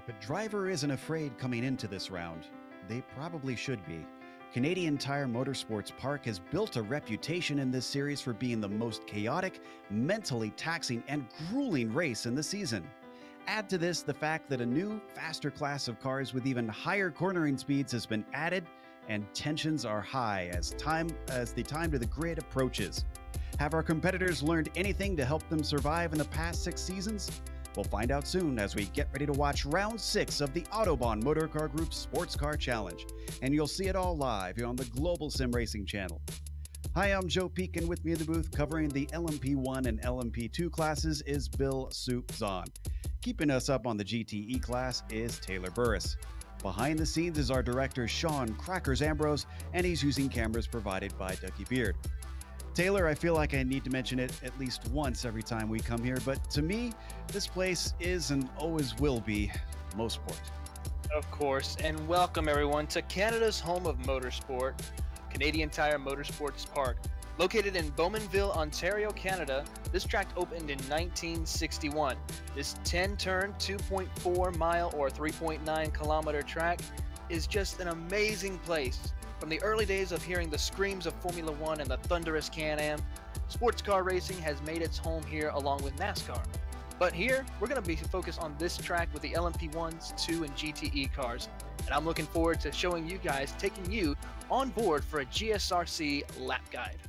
If a driver isn't afraid coming into this round, they probably should be. Canadian Tire Motorsports Park has built a reputation in this series for being the most chaotic, mentally taxing, and grueling race in the season. Add to this the fact that a new, faster class of cars with even higher cornering speeds has been added, and tensions are high as the time to the grid approaches. Have our competitors learned anything to help them survive in the past 6 seasons? We'll find out soon as we get ready to watch Round 6 of the Autobahn Motorcar Group's Sportscar Challenge, and you'll see it all live here on the Global SimRacing Channel. Hi, I'm Joe Peak, and with me in the booth covering the LMP1 and LMP2 classes is Bill Soup Zahn. Keeping us up on the GTE class is Taylor Burris. Behind the scenes is our director Sean Crackers Ambrose, and he's using cameras provided by Dougie Beard. Taylor, I feel like I need to mention it at least once every time we come here, but to me, this place is and always will be Mosport. Of course, and welcome everyone to Canada's home of motorsport, Canadian Tire Motorsports Park. Located in Bowmanville, Ontario, Canada, this track opened in 1961. This 10-turn, 2.4-mile or 3.9-kilometer track is just an amazing place. From the early days of hearing the screams of Formula One and the thunderous Can-Am, sports car racing has made its home here along with NASCAR. But here, we're going to be focused on this track with the LMP1s, 2, and GTE cars. And I'm looking forward to showing you guys, taking you on board for a GSRC lap guide.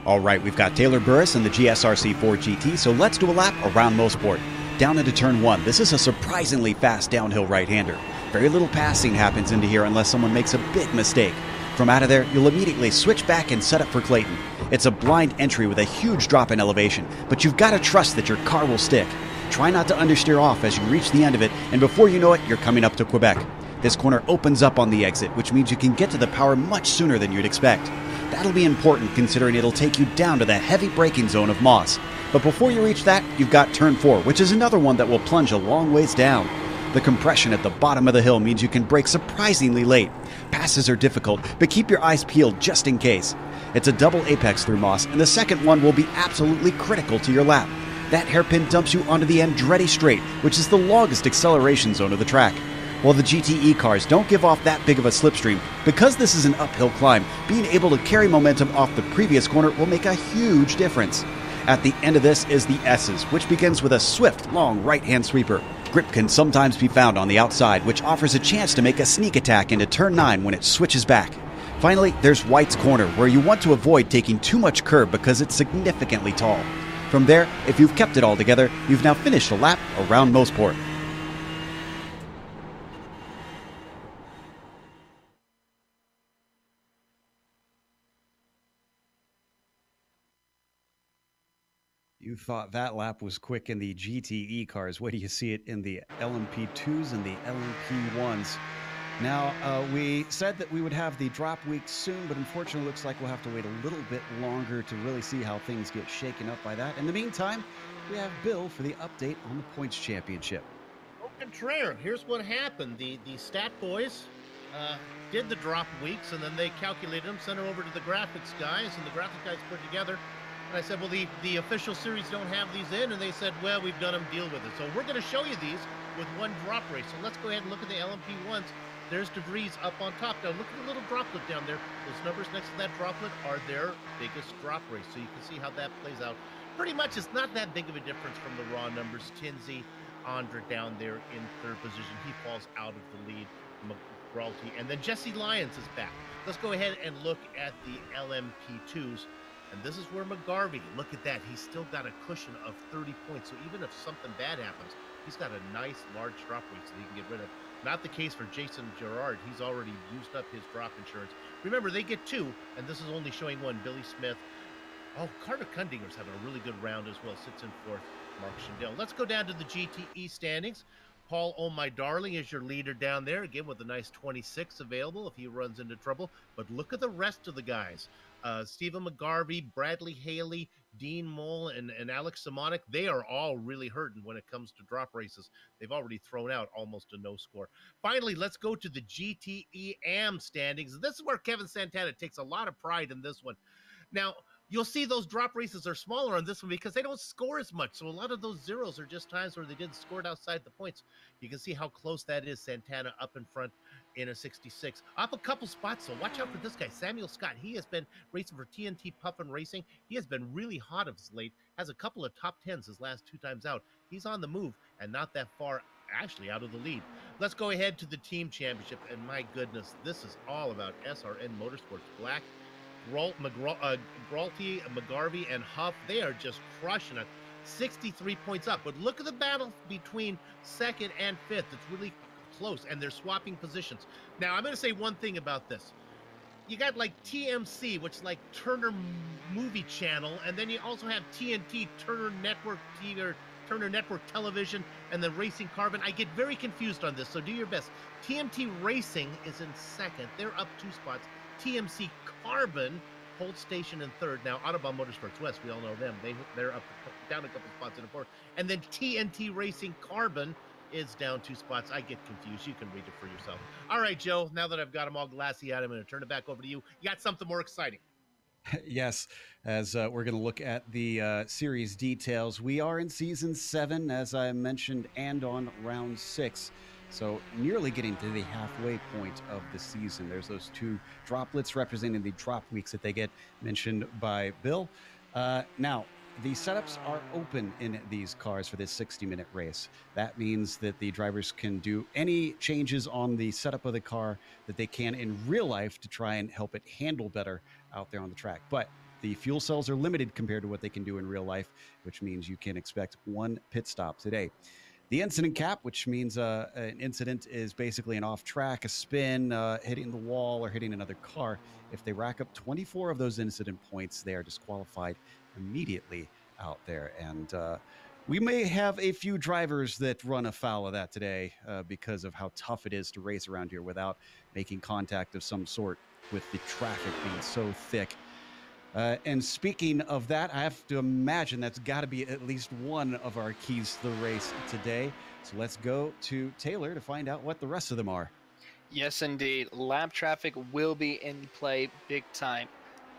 All right, we've got Taylor Burris in the GSRC 4 GT, so let's do a lap around Mosport. Down into turn 1. This is a surprisingly fast downhill right-hander. Very little passing happens into here unless someone makes a big mistake. From out of there, you'll immediately switch back and set up for Clayton. It's a blind entry with a huge drop in elevation, but you've got to trust that your car will stick. Try not to understeer off as you reach the end of it, and before you know it, you're coming up to Quebec. This corner opens up on the exit, which means you can get to the power much sooner than you'd expect. That'll be important considering it'll take you down to the heavy braking zone of Moss. But before you reach that, you've got turn 4, which is another one that will plunge a long ways down. The compression at the bottom of the hill means you can brake surprisingly late. Passes are difficult, but keep your eyes peeled just in case. It's a double apex through Moss, and the second one will be absolutely critical to your lap. That hairpin dumps you onto the Andretti Straight, which is the longest acceleration zone of the track. While the GTE cars don't give off that big of a slipstream, because this is an uphill climb, being able to carry momentum off the previous corner will make a huge difference. At the end of this is the S's, which begins with a swift, long right-hand sweeper. Grip can sometimes be found on the outside, which offers a chance to make a sneak attack into turn 9 when it switches back. Finally, there's White's Corner, where you want to avoid taking too much curb because it's significantly tall. From there, if you've kept it all together, you've now finished a lap around Mosport. You thought that lap was quick in the GTE cars. Wait till you see it in the LMP2s and the LMP1s. Now, we said that we would have the drop week soon, but unfortunately it looks like we'll have to wait a little bit longer to really see how things get shaken up by that. In the meantime, we have Bill for the update on the points championship. Au contraire, here's what happened. The stat boys did the drop weeks, and then they calculated them, sent them over to the graphics guys, and the graphics guys put together. And I said, well, the official series don't have these in. And they said, well, we've done them, deal with it. So we're going to show you these with one drop race. So let's go ahead and look at the LMP1s. There's DeVries up on top. Now look at the little droplet down there. Those numbers next to that droplet are their biggest drop race. So you can see how that plays out. Pretty much it's not that big of a difference from the raw numbers. Tinsey, Andra down there in 3rd position. He falls out of the lead. McGralty. And then Jesse Lyons is back. Let's go ahead and look at the LMP2s. And this is where McGarvey, look at that. He's still got a cushion of 30 points. So even if something bad happens, he's got a nice large drop rate that he can get rid of. Not the case for Jason Gerard. He's already used up his drop insurance. Remember, they get 2, and this is only showing 1. Billy Smith. Oh, Carter Cundinger's having a really good round as well. Sits in 4th. Mark Schindel. Let's go down to the GTE standings. Paul Oh My Darling is your leader down there, again with a nice 26 available if he runs into trouble. But look at the rest of the guys. Stephen McGarvey, Bradley Haley, Dean Mole, and Alex Simonic, they are all really hurting when it comes to drop races. They've already thrown out almost a no score. Finally, let's go to the GTE AM standings. This is where Kevin Santana takes a lot of pride in this one. Now, You'll see those drop races are smaller on this one because they don't score as much. So a lot of those zeros are just times where they didn't score it outside the points. You can see how close that is. Santana up in front in a 66. Up a couple spots, so watch out for this guy, Samuel Scott. He has been racing for TNT Puffin Racing. He has been really hot of late. Has a couple of top 10s his last 2 times out. He's on the move and not that far actually out of the lead. Let's go ahead to the team championship. And my goodness, this is all about SRN Motorsports. Black, Braulty, McGarvey, and Huff, they are just crushing it. 63 points up. But look at the battle between second and fifth. It's really close, and they're swapping positions. Now, I'm going to say one thing about this. You got like TMC, which is like Turner Movie Channel, and then you also have TNT, Turner Network TV, or Turner Network Television, and the Racing Carbon. I get very confused on this, so do your best. TMT Racing is in second. They're up 2 spots. TMC Carbon holds station in third. Now, Autobahn Motorsports West, we all know them. They're up down a couple spots in the fourth. And then TNT Racing Carbon is down 2 spots. I get confused. You can read it for yourself. All right, Joe, now that I've got them all glassy-eyed, I'm going to turn it back over to you. You got something more exciting. Yes, as we're going to look at the series details. We are in Season 7, as I mentioned, and on Round 6. So nearly getting to the halfway point of the season. There's those 2 droplets representing the drop weeks that they get mentioned by Bill. Now, the setups are open in these cars for this 60-minute race. That means that the drivers can do any changes on the setup of the car that they can in real life to try and help it handle better out there on the track. But the fuel cells are limited compared to what they can do in real life, which means you can expect 1 pit stop today. The incident cap, which means an incident is basically an off track, a spin, hitting the wall, or hitting another car. If they rack up 24 of those incident points, they are disqualified immediately out there. And we may have a few drivers that run afoul of that today because of how tough it is to race around here without making contact of some sort with the traffic being so thick. And speaking of that, I have to imagine that's got to be at least one of our keys to the race today. So let's go to Taylor to find out what the rest of them are. Yes, indeed. Lap traffic will be in play big time.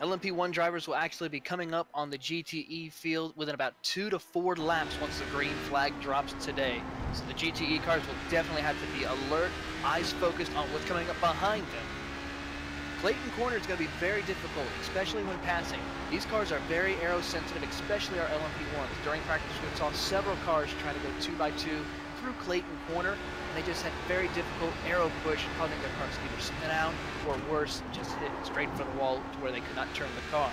LMP1 drivers will actually be coming up on the GTE field within about 2 to 4 laps once the green flag drops today. So the GTE cars will definitely have to be alert, eyes focused on what's coming up behind them. Clayton Corner is going to be very difficult, especially when passing. These cars are very aero sensitive, especially our LMP1s. During practice, we saw several cars trying to go 2x2 through Clayton Corner, and they just had very difficult aero push, causing their cars to either spin out or worse, just hit straight in front of the wall to where they could not turn the car.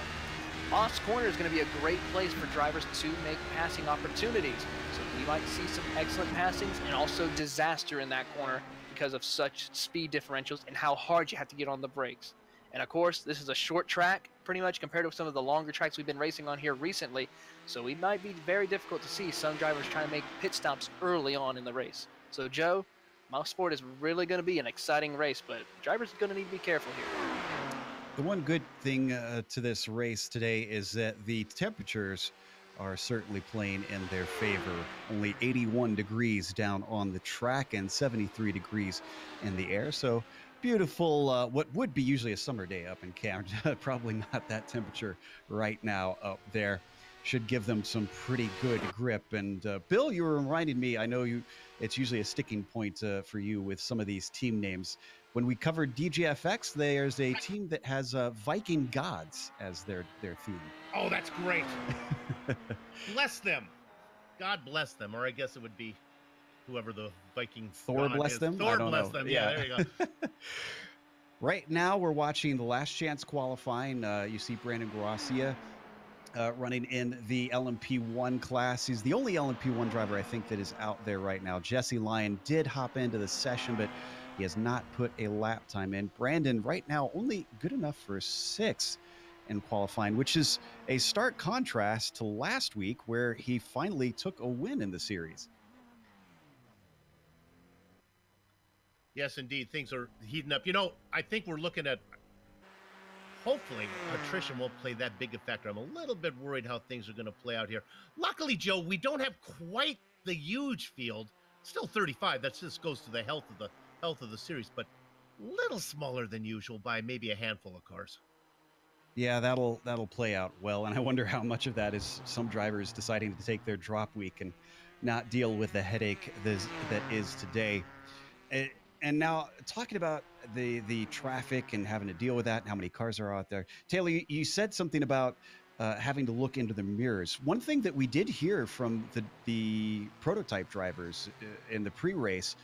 Oss Corner is going to be a great place for drivers to make passing opportunities. So we might see some excellent passings and also disaster in that corner because of such speed differentials and how hard you have to get on the brakes. And of course, this is a short track, pretty much compared to some of the longer tracks we've been racing on here recently. So it might be very difficult to see some drivers trying to make pit stops early on in the race. So Joe, Mosport is really going to be an exciting race, but drivers are going to need to be careful here. The one good thing to this race today is that the temperatures are certainly playing in their favor. Only 81 degrees down on the track and 73 degrees in the air. So beautiful, what would be usually a summer day up in Canada. Probably not that temperature right now up there. Should give them some pretty good grip. And Bill, you were reminding me, I know it's usually a sticking point for you with some of these team names. When we covered DGFX, there's a team that has Viking gods as their theme. Oh, that's great. Bless them. God bless them. Or I guess it would be whoever the Viking Thor bless is. them? Thor bless them. Yeah, there you go. Right now, we're watching the last chance qualifying. You see Brandon Gracia running in the LMP1 class. He's the only LMP1 driver, I think, that is out there right now. Jesse Lyon did hop into the session, but he has not put a lap time in. Brandon, right now, only good enough for 6 in qualifying, which is a stark contrast to last week, where he finally took a win in the series. Yes, indeed. Things are heating up. You know, I think we're looking at, hopefully, attrition won't play that big a factor. I'm a little bit worried how things are going to play out here. Luckily, Joe, we don't have quite the huge field. Still 35. That just goes to the health of the series, but little smaller than usual by maybe a handful of cars. Yeah, that'll play out well, and I wonder how much of that is some drivers deciding to take their drop week and not deal with the headache that is today. Eh, And now talking about the traffic and having to deal with that and how many cars are out there. Taylor, you said something about having to look into the mirrors. One thing that we did hear from the prototype drivers in the pre-race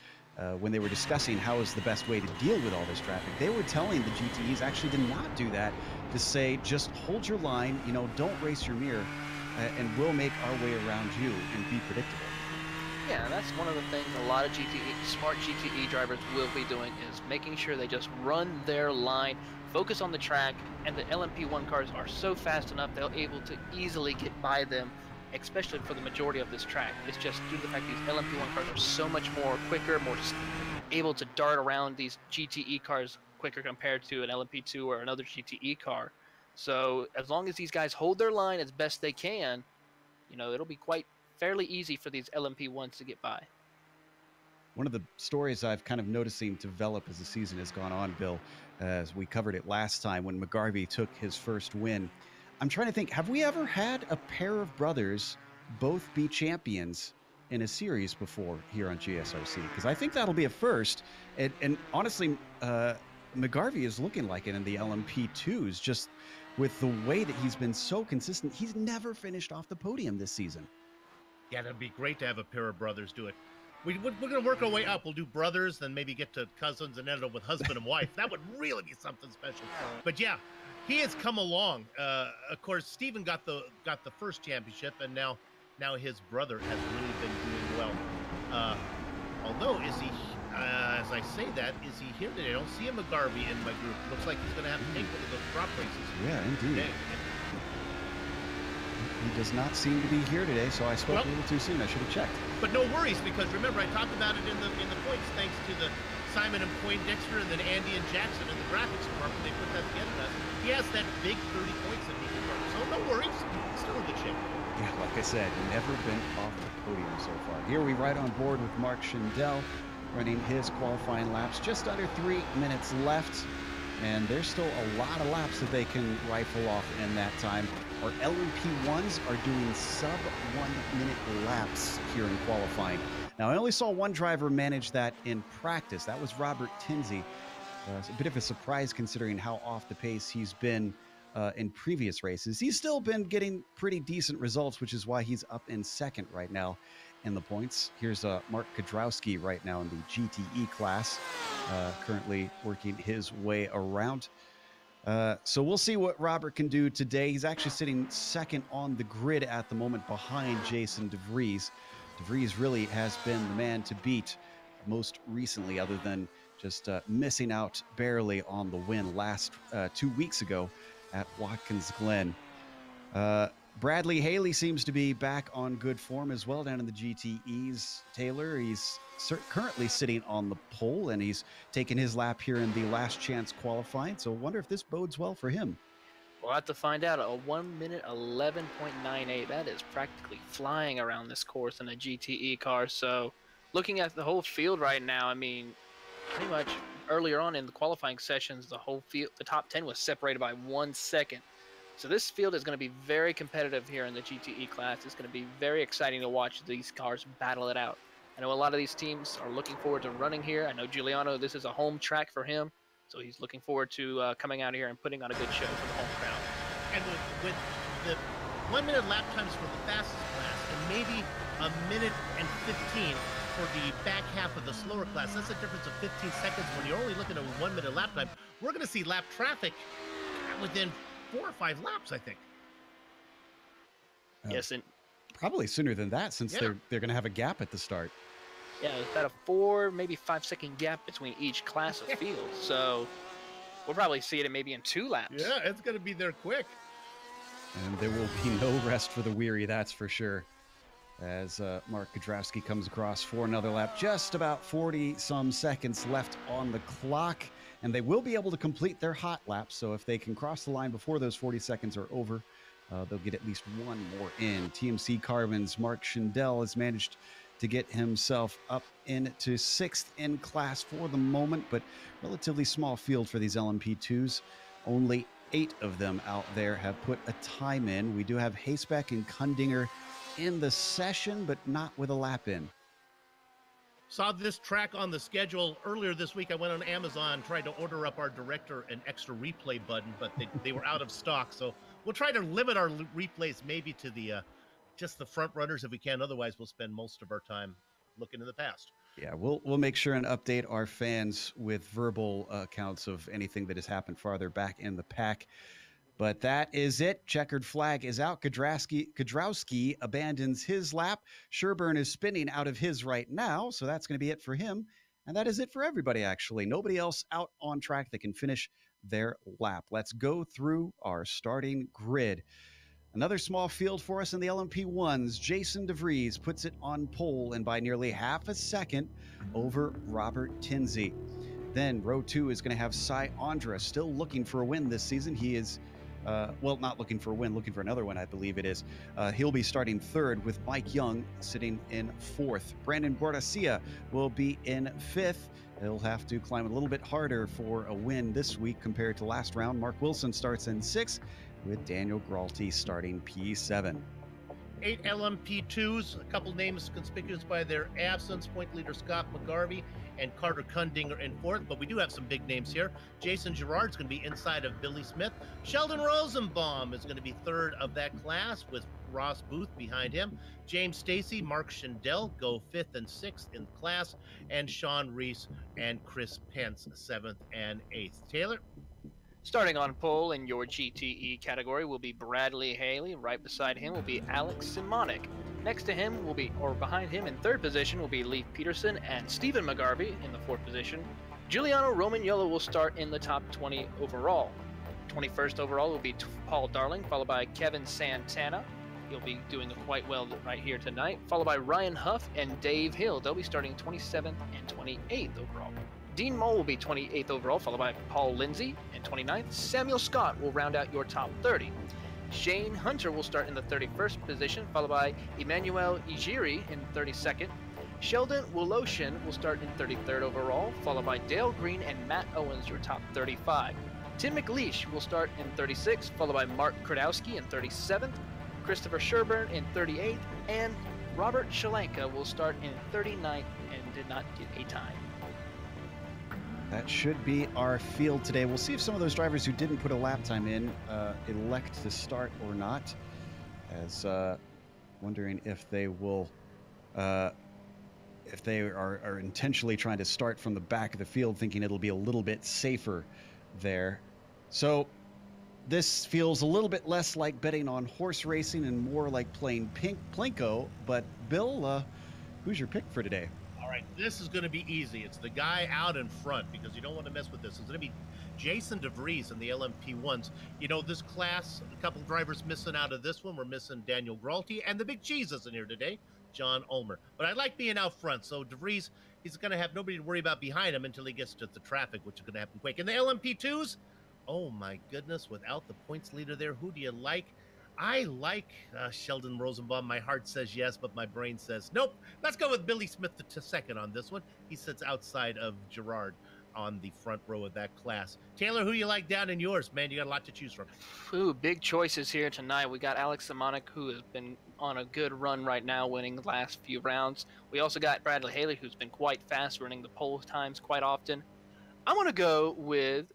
when they were discussing how is the best way to deal with all this traffic, they were telling the GTEs actually did not do that, to say just hold your line, don't race your mirror, and we'll make our way around you and be predictable. Yeah, that's one of the things a lot of smart GTE drivers will be doing, is making sure they just run their line, focus on the track, and the LMP1 cars are so fast enough they'll able to easily get by them, especially for the majority of this track. It's just due to the fact these LMP1 cars are so much more quicker, more able to dart around these GTE cars quicker compared to an LMP2 or another GTE car. So as long as these guys hold their line as best they can, it'll be quite fairly easy for these LMP1s to get by. One of the stories I've kind of noticing develop as the season has gone on, Bill, as we covered it last time when McGarvey took his first win. I'm trying to think, have we ever had a pair of brothers both be champions in a series before here on GSRC? Because I think that'll be a first. And honestly, McGarvey is looking like it in the LMP2s, just with the way that he's been so consistent. He's never finished off the podium this season. Yeah, that'd be great to have a pair of brothers do it. We're going to work our way up. We'll do brothers, then maybe get to cousins and end up with husband and wife. That would really be something special. But yeah, he has come along. Of course, Steven got the first championship, and now his brother has really been doing well. Although, is he, as I say that, is he here today? I don't see a McGarvey in my group. Looks like he's going to have to take one of those drop races. Yeah, indeed. He does not seem to be here today, so I spoke a little too soon. I should have checked. But no worries, because remember, I talked about it in the points, thanks to the Simon and Poindexter and then Andy and Jackson in the graphics department. They put that together. He has that big 30 points that he can earn. So no worries. Still in good shape. Yeah, like I said, never been off the podium so far. Here we ride on board with Mark Schindel, running his qualifying laps. Just under 3 minutes left. And there's still a lot of laps that they can rifle off in that time. Our LMP1s are doing sub 1 minute laps here in qualifying. Now, I only saw one driver manage that in practice. That was Robert Tinsey. It's a bit of a surprise considering how off the pace he's been in previous races. He's still been getting pretty decent results, which is why he's up in second right now in the points. Here's Mark Kudrowski right now in the GTE class, currently working his way around. So we'll see what Robert can do today. He's actually sitting second on the grid at the moment behind Jason DeVries. DeVries really has been the man to beat most recently, other than just missing out barely on the win last 2 weeks ago at Watkins Glen. Bradley Haley seems to be back on good form as well down in the GTEs. Taylor, he's currently sitting on the pole, and he's taking his lap here in the last chance qualifying. So I wonder if this bodes well for him. We'll have to find out. A 1 minute 11.98. That is practically flying around this course in a GTE car. So looking at the whole field right now, I mean, pretty much earlier on in the qualifying sessions, the whole field, the top 10 was separated by 1 second. So this field is going to be very competitive here in the GTE class. It's going to be very exciting to watch these cars battle it out. I know a lot of these teams are looking forward to running here. I know Giuliano, this is a home track for him, so he's looking forward to coming out here and putting on a good show for the home crowd. And with the 1 minute lap times for the fastest class, and maybe a minute and 15 for the back half of the slower class, that's a difference of 15 seconds when you're only looking at a 1 minute lap time. We're going to see lap traffic within 4 or 5 laps, I think. Yes, and probably sooner than that, since they're going to have a gap at the start. Yeah, it's about a 4, maybe 5 second gap between each class of fields. So we'll probably see it maybe in 2 laps. Yeah, it's going to be there quick. And there will be no rest for the weary, that's for sure. As Mark Kudrowski comes across for another lap. Just about 40-some seconds left on the clock. And they will be able to complete their hot laps. So if they can cross the line before those 40 seconds are over, they'll get at least one more in. TMC Carbon's Mark Schindel has managed to get himself up into 6th in class for the moment, but relatively small field for these LMP2s. Only 8 of them out there have put a time in. We do have Hayspec and Kundinger in the session, but not with a lap in. Saw this track on the schedule earlier this week. I went on Amazon, tried to order up our director an extra replay button, but they were out of stock. So we'll try to limit our replays maybe to the just the front runners if we can. Otherwise, we'll spend most of our time looking in the past. Yeah, we'll make sure and update our fans with verbal accounts of anything that has happened farther back in the pack. But that is it. Checkered flag is out. Kudrowski abandons his lap. Sherburne is spinning out of his right now, so that's going to be it for him. And that is it for everybody, actually. Nobody else out on track that can finish their lap. Let's go through our starting grid. Another small field for us in the LMP1s. Jason DeVries puts it on pole and by nearly half a second over Robert Tinsey. Then row 2 is going to have Cy Andra, still looking for a win this season. He is, not looking for a win, looking for another one, I believe it is. He'll be starting 3rd with Mike Young sitting in 4th. Brandon Guardacia will be in 5th. He'll have to climb a little bit harder for a win this week compared to last round. Mark Wilson starts in 6th with Daniel Gralty starting P7. 8 LMP2s, a couple names conspicuous by their absence. Point leader Scott McGarvey and Carter Kundinger in 4th, but we do have some big names here. Jason Girard's going to be inside of Billy Smith. Sheldon Rosenbaum is going to be 3rd of that class with Ross Booth behind him. James Stacy, Mark Schindel go 5th and 6th in the class, and Sean Reese and Chris Pence 7th and 8th. Taylor? Starting on pole in your GTE category will be Bradley Haley. Right beside him will be Alex Simonik. Next to him will be, or behind him in 3rd position, will be Leif Peterson and Stephen McGarvey in the 4th position. Giuliano Romagnolo will start in the top 20 overall. 21st overall will be Paul Darling, followed by Kevin Santana. He'll be doing quite well right here tonight, followed by Ryan Huff and Dave Hill. They'll be starting 27th and 28th overall. Dean Moll will be 28th overall, followed by Paul Lindsay, and 29th. Samuel Scott will round out your top 30. Shane Hunter will start in the 31st position, followed by Emmanuel Ijiri in 32nd. Sheldon Woloshin will start in 33rd overall, followed by Dale Green and Matt Owens, your top 35. Tim McLeish will start in 36th, followed by Mark Kradowski in 37th. Christopher Sherburne in 38th, and Robert Shalanka will start in 39th and did not get a time. That should be our field today. We'll see if some of those drivers who didn't put a lap time in elect to start or not. As wondering if they will, if they are intentionally trying to start from the back of the field, thinking it'll be a little bit safer there. So this feels a little bit less like betting on horse racing and more like playing Plinko. But Bill, who's your pick for today? All right, this is going to be easy. It's the guy out in front because you don't want to mess with this. It's going to be Jason DeVries in the LMP1s. You know, this class, a couple drivers missing out of this one. We're missing Daniel Gralty, and the big cheese isn't here today, John Ulmer. But I like being out front, so DeVries, he's going to have nobody to worry about behind him until he gets to the traffic, which is going to happen quick. In the LMP2s, oh my goodness, without the points leader there, who do you like? I like Sheldon Rosenbaum. My heart says yes, but my brain says nope. Let's go with Billy Smith to second on this one. He sits outside of Girard on the front row of that class. Taylor, who you like down in yours? Man, you got a lot to choose from. Ooh, big choices here tonight. We got Alex Simonik, who has been on a good run right now, winning the last few rounds. We also got Bradley Haley, who's been quite fast, running the pole times quite often. I'm going to go with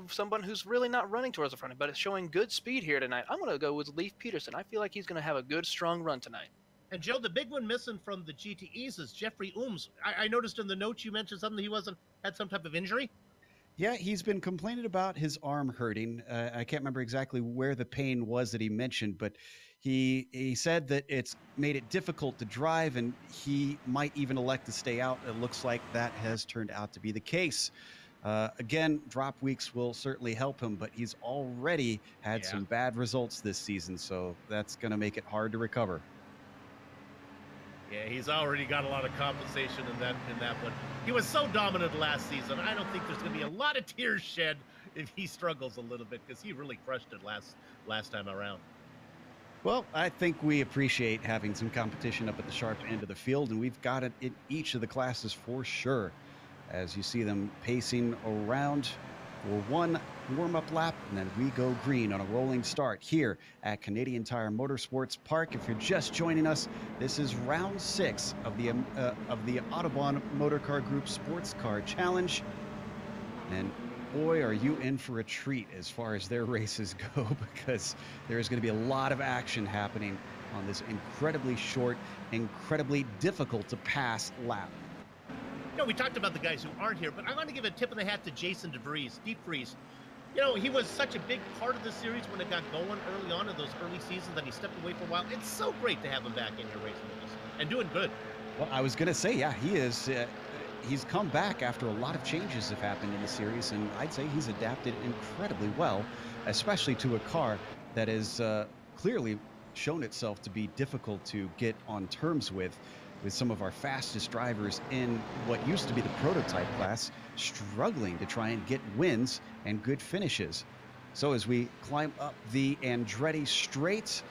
someone who's really not running towards the front, but is showing good speed here tonight. I'm going to go with Leif Peterson. I feel like he's going to have a good, strong run tonight. And Joe, the big one missing from the GTEs is Jeffrey Ooms. I noticed in the notes you mentioned something he had some type of injury. Yeah, he's been complaining about his arm hurting. I can't remember exactly where the pain was that he mentioned, but he said that it's made it difficult to drive, and he might even elect to stay out. It looks like that has turned out to be the case. Again, drop weeks will certainly help him, but he's already had some bad results this season, so that's going to make it hard to recover. Yeah, he's already got a lot of compensation in that one. He was so dominant last season. I don't think there's going to be a lot of tears shed if he struggles a little bit, because he really crushed it last time around. Well, I think we appreciate having some competition up at the sharp end of the field, and we've got it in each of the classes for sure. As you see them pacing around for one warm-up lap, and then we go green on a rolling start here at Canadian Tire Motorsports Park. If you're just joining us, this is round 6 of the Autobahn Motorcar Group Sports Car Challenge. And boy, are you in for a treat as far as their races go, because there's going to be a lot of action happening on this incredibly short, incredibly difficult to pass lap. You know, we talked about the guys who aren't here, but I want to give a tip of the hat to Jason DeVries. You know, he was such a big part of the series when it got going early on in those early seasons that he stepped away for a while. It's so great to have him back in here racing with us and doing good. Well, I was going to say, yeah, he is. He's come back after a lot of changes have happened in the series, and I'd say he's adapted incredibly well, especially to a car that has clearly shown itself to be difficult to get on terms with some of our fastest drivers in what used to be the prototype class, struggling to try and get wins and good finishes. So as we climb up the Andretti straight,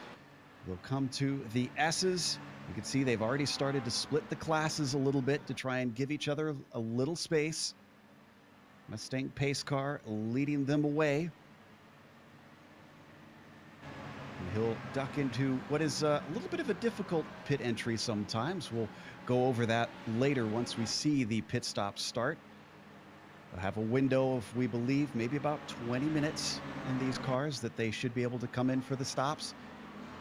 we'll come to the S's. You can see they've already started to split the classes a little bit to try and give each other a little space. Mustang pace car leading them away. And he'll duck into what is a little bit of a difficult pit entry sometimes. We'll go over that later once we see the pit stops start. They'll have a window of, we believe, maybe about 20 minutes in these cars that they should be able to come in for the stops.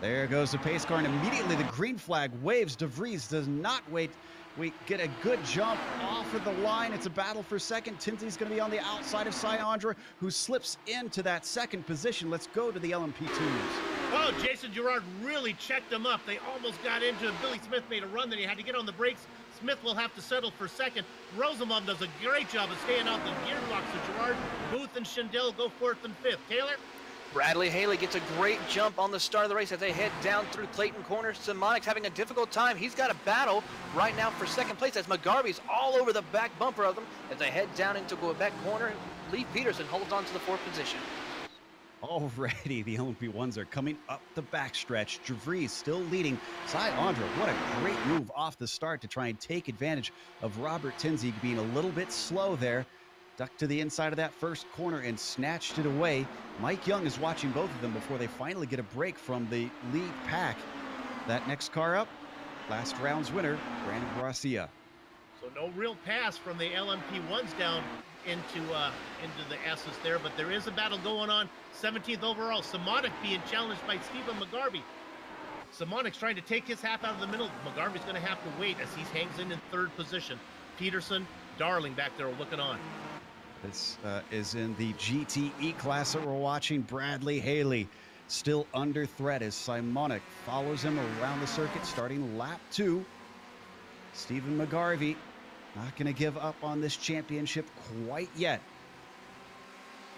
There goes the pace car, and immediately the green flag waves. DeVries does not wait. We get a good jump off of the line. It's a battle for second. Tinsley's going to be on the outside of Syandra, who slips into that second position. Let's go to the LMP2s. Oh, Jason Girard really checked them up. They almost got into him. Billy Smith made a run, then he had to get on the brakes. Smith will have to settle for second. Rosenbaum does a great job of staying out the gearbox of Girard. Booth and Schindel go 4th and 5th. Taylor? Bradley Haley gets a great jump on the start of the race as they head down through Clayton Corner. Simonic's having a difficult time. He's got a battle right now for second place as McGarvey's all over the back bumper of them as they head down into Quebec Corner. Lee Peterson holds on to the 4th position. Already, the LMP1s are coming up the backstretch. DeVries still leading. Syandra, what a great move off the start to try and take advantage of Robert Tinsley being a little bit slow there. Ducked to the inside of that first corner and snatched it away. Mike Young is watching both of them before they finally get a break from the lead pack. That next car up, last round's winner, Brandon Garcia. So no real pass from the LMP1s down into the S's there, but there is a battle going on. 17th overall, Simonic being challenged by Stephen McGarvey. Simonic's trying to take his half out of the middle. McGarvey's going to have to wait as he hangs in 3rd position. Peterson, Darling back there looking on. This is in the GTE class that we're watching. Bradley Haley still under threat as Simonic follows him around the circuit starting lap 2. Stephen McGarvey not going to give up on this championship quite yet.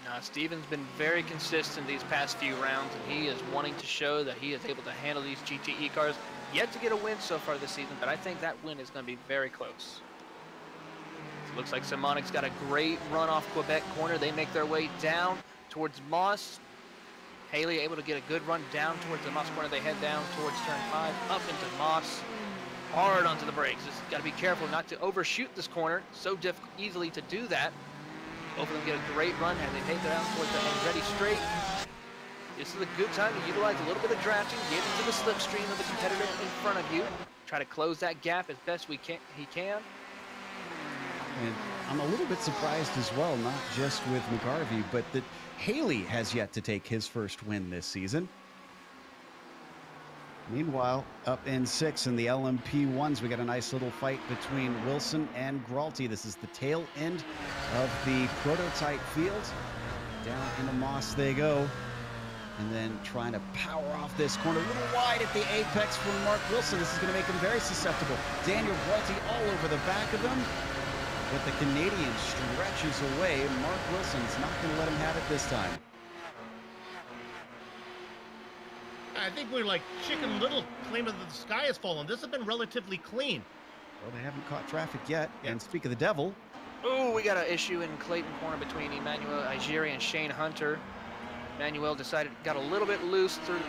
Now, Stephen's been very consistent these past few rounds, and he is wanting to show that he is able to handle these GTE cars. Yet to get a win so far this season, but I think that win is going to be very close. It looks like Simonic's got a great run off Quebec Corner. They make their way down towards Moss. Haley able to get a good run down towards the Moss Corner. They head down towards turn 5, up into Moss. Hard onto the brakes. Just got to be careful not to overshoot this corner. So easily to do that. Both of them get a great run as they take down towards the Andretti straight. This is a good time to utilize a little bit of drafting, get into the slipstream of the competitor in front of you. Try to close that gap as best he can. And I'm a little bit surprised as well, not just with McGarvey, but that Haley has yet to take his first win this season. Meanwhile, up in 6 in the LMP1s, we got a nice little fight between Wilson and Gralty. This is the tail end of the prototype field. Down into Moss they go. And then trying to power off this corner. A little wide at the apex from Mark Wilson. This is going to make him very susceptible. Daniel Gralty all over the back of him. But the Canadian stretches away. Mark Wilson's not going to let him have it this time. I think we're like Chicken Little claiming that the sky has fallen. This has been relatively clean. Well, they haven't caught traffic yet. And speak of the devil. Oh, we got an issue in Clayton Corner between Emmanuel Igeri and Shane Hunter. Emmanuel got a little bit loose through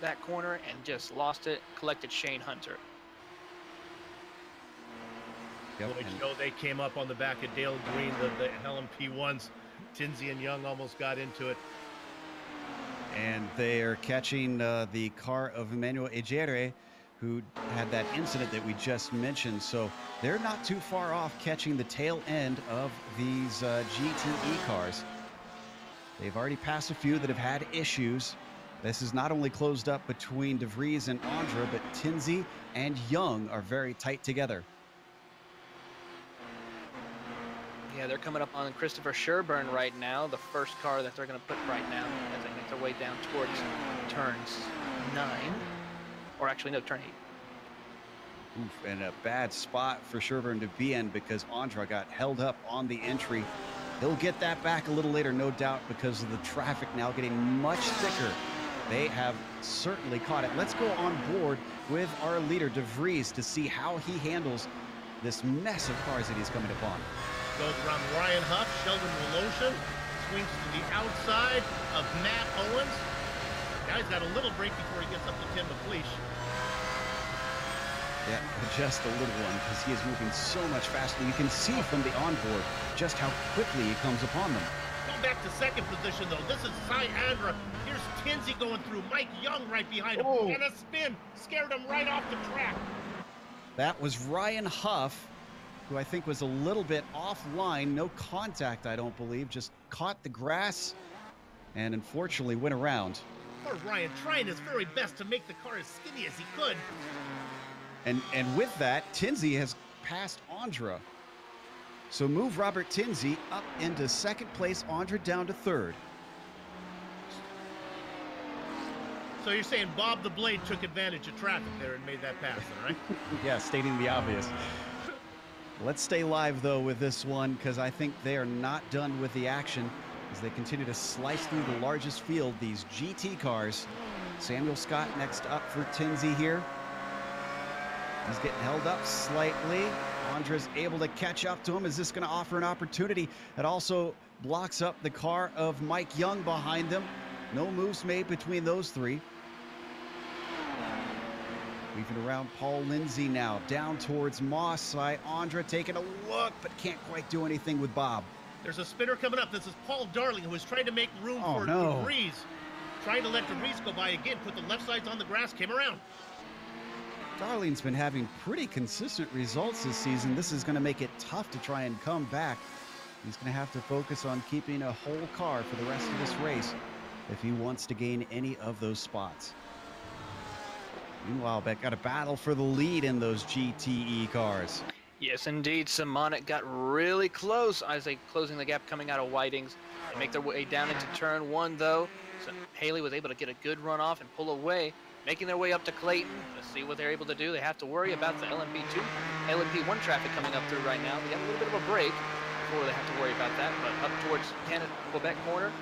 that corner and just lost it, collected Shane Hunter. Yep. They came up on the back of Dale Green, the LMP1s. Tinsey and Young almost got into it. And they're catching the car of Emmanuel Egere, who had that incident that we just mentioned. So they're not too far off catching the tail end of these GTE cars. They've already passed a few that have had issues. This is not only closed up between De Vries and Andra, but Tinsey and Young are very tight together. Yeah, they're coming up on Christopher Sherburne right now, the first car that they're going to put right now as they make their way down towards turns 9. Or actually, no, turn 8. Oof, and a bad spot for Sherburne to be in because Andra got held up on the entry. He'll get that back a little later, no doubt, because of the traffic now getting much thicker. They have certainly caught it. Let's go on board with our leader, De Vries, to see how he handles this mess of cars that he's coming upon. Goes around Ryan Huff, Sheldon Woloshin, swings to the outside of Matt Owens. Guy's got a little break before he gets up to Tim McLeish. Yeah, just a little one, because he is moving so much faster. You can see from the onboard just how quickly he comes upon them. Going back to second position, though. This is Cy Andra. Here's Tinsey going through. Mike Young right behind him. Oh. And a spin. Scared him right off the track. That was Ryan Huff, who I think was a little bit offline. No contact, I don't believe. Just caught the grass and unfortunately went around. Poor Ryan trying his very best to make the car as skinny as he could. And with that, Tinsey has passed Andra. So move Robert Tinsey up into second place, Andra down to third. So you're saying Bob the Blade took advantage of traffic there and made that pass, all right? Yeah, stating the obvious. Let's stay live, though, with this one, because I think they are not done with the action as they continue to slice through the largest field, these GT cars. Samuel Scott next up for Tinsey here. He's getting held up slightly. Andra's able to catch up to him. Is this going to offer an opportunity? That also blocks up the car of Mike Young behind them. No moves made between those three. Weaving around Paul Lindsay now, down towards Moss. Andra taking a look, but can't quite do anything with Bob. There's a spinner coming up. This is Paul Darling, who was trying to make room for no. De Vries. Trying to let De Vries go by again, put the left sides on the grass, came around. Darling's been having pretty consistent results this season. This is going to make it tough to try and come back. He's going to have to focus on keeping a whole car for the rest of this race if he wants to gain any of those spots. Meanwhile, Beck got a battle for the lead in those GTE cars. Yes, indeed. Simonic got really close as they closing the gap coming out of Whiting's. They make their way down into turn 1, though. So Haley was able to get a good run off and pull away, making their way up to Clayton. Let's see what they're able to do. They have to worry about the LMP2, LMP1 traffic coming up through right now. They got a little bit of a break before they have to worry about that. But up towards Canada, Quebec corner,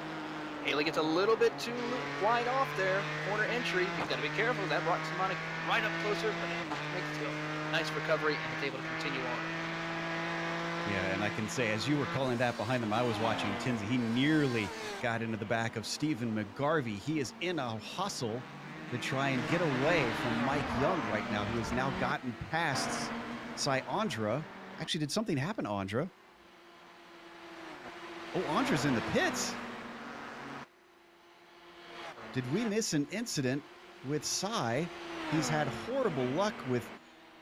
Haley gets a little bit too wide off there. Corner entry. He's got to be careful. That brought Simonic right up closer, but it makes it go. Nice recovery, and is able to continue on. Yeah, and I can say, as you were calling that behind them, I was watching Tinsey. He nearly got into the back of Stephen McGarvey. He is in a hustle to try and get away from Mike Young right now, who has now gotten past Cy Andra. Actually, did something happen to Andra? Oh, Andra's in the pits. Did we miss an incident with Cy? He's had horrible luck with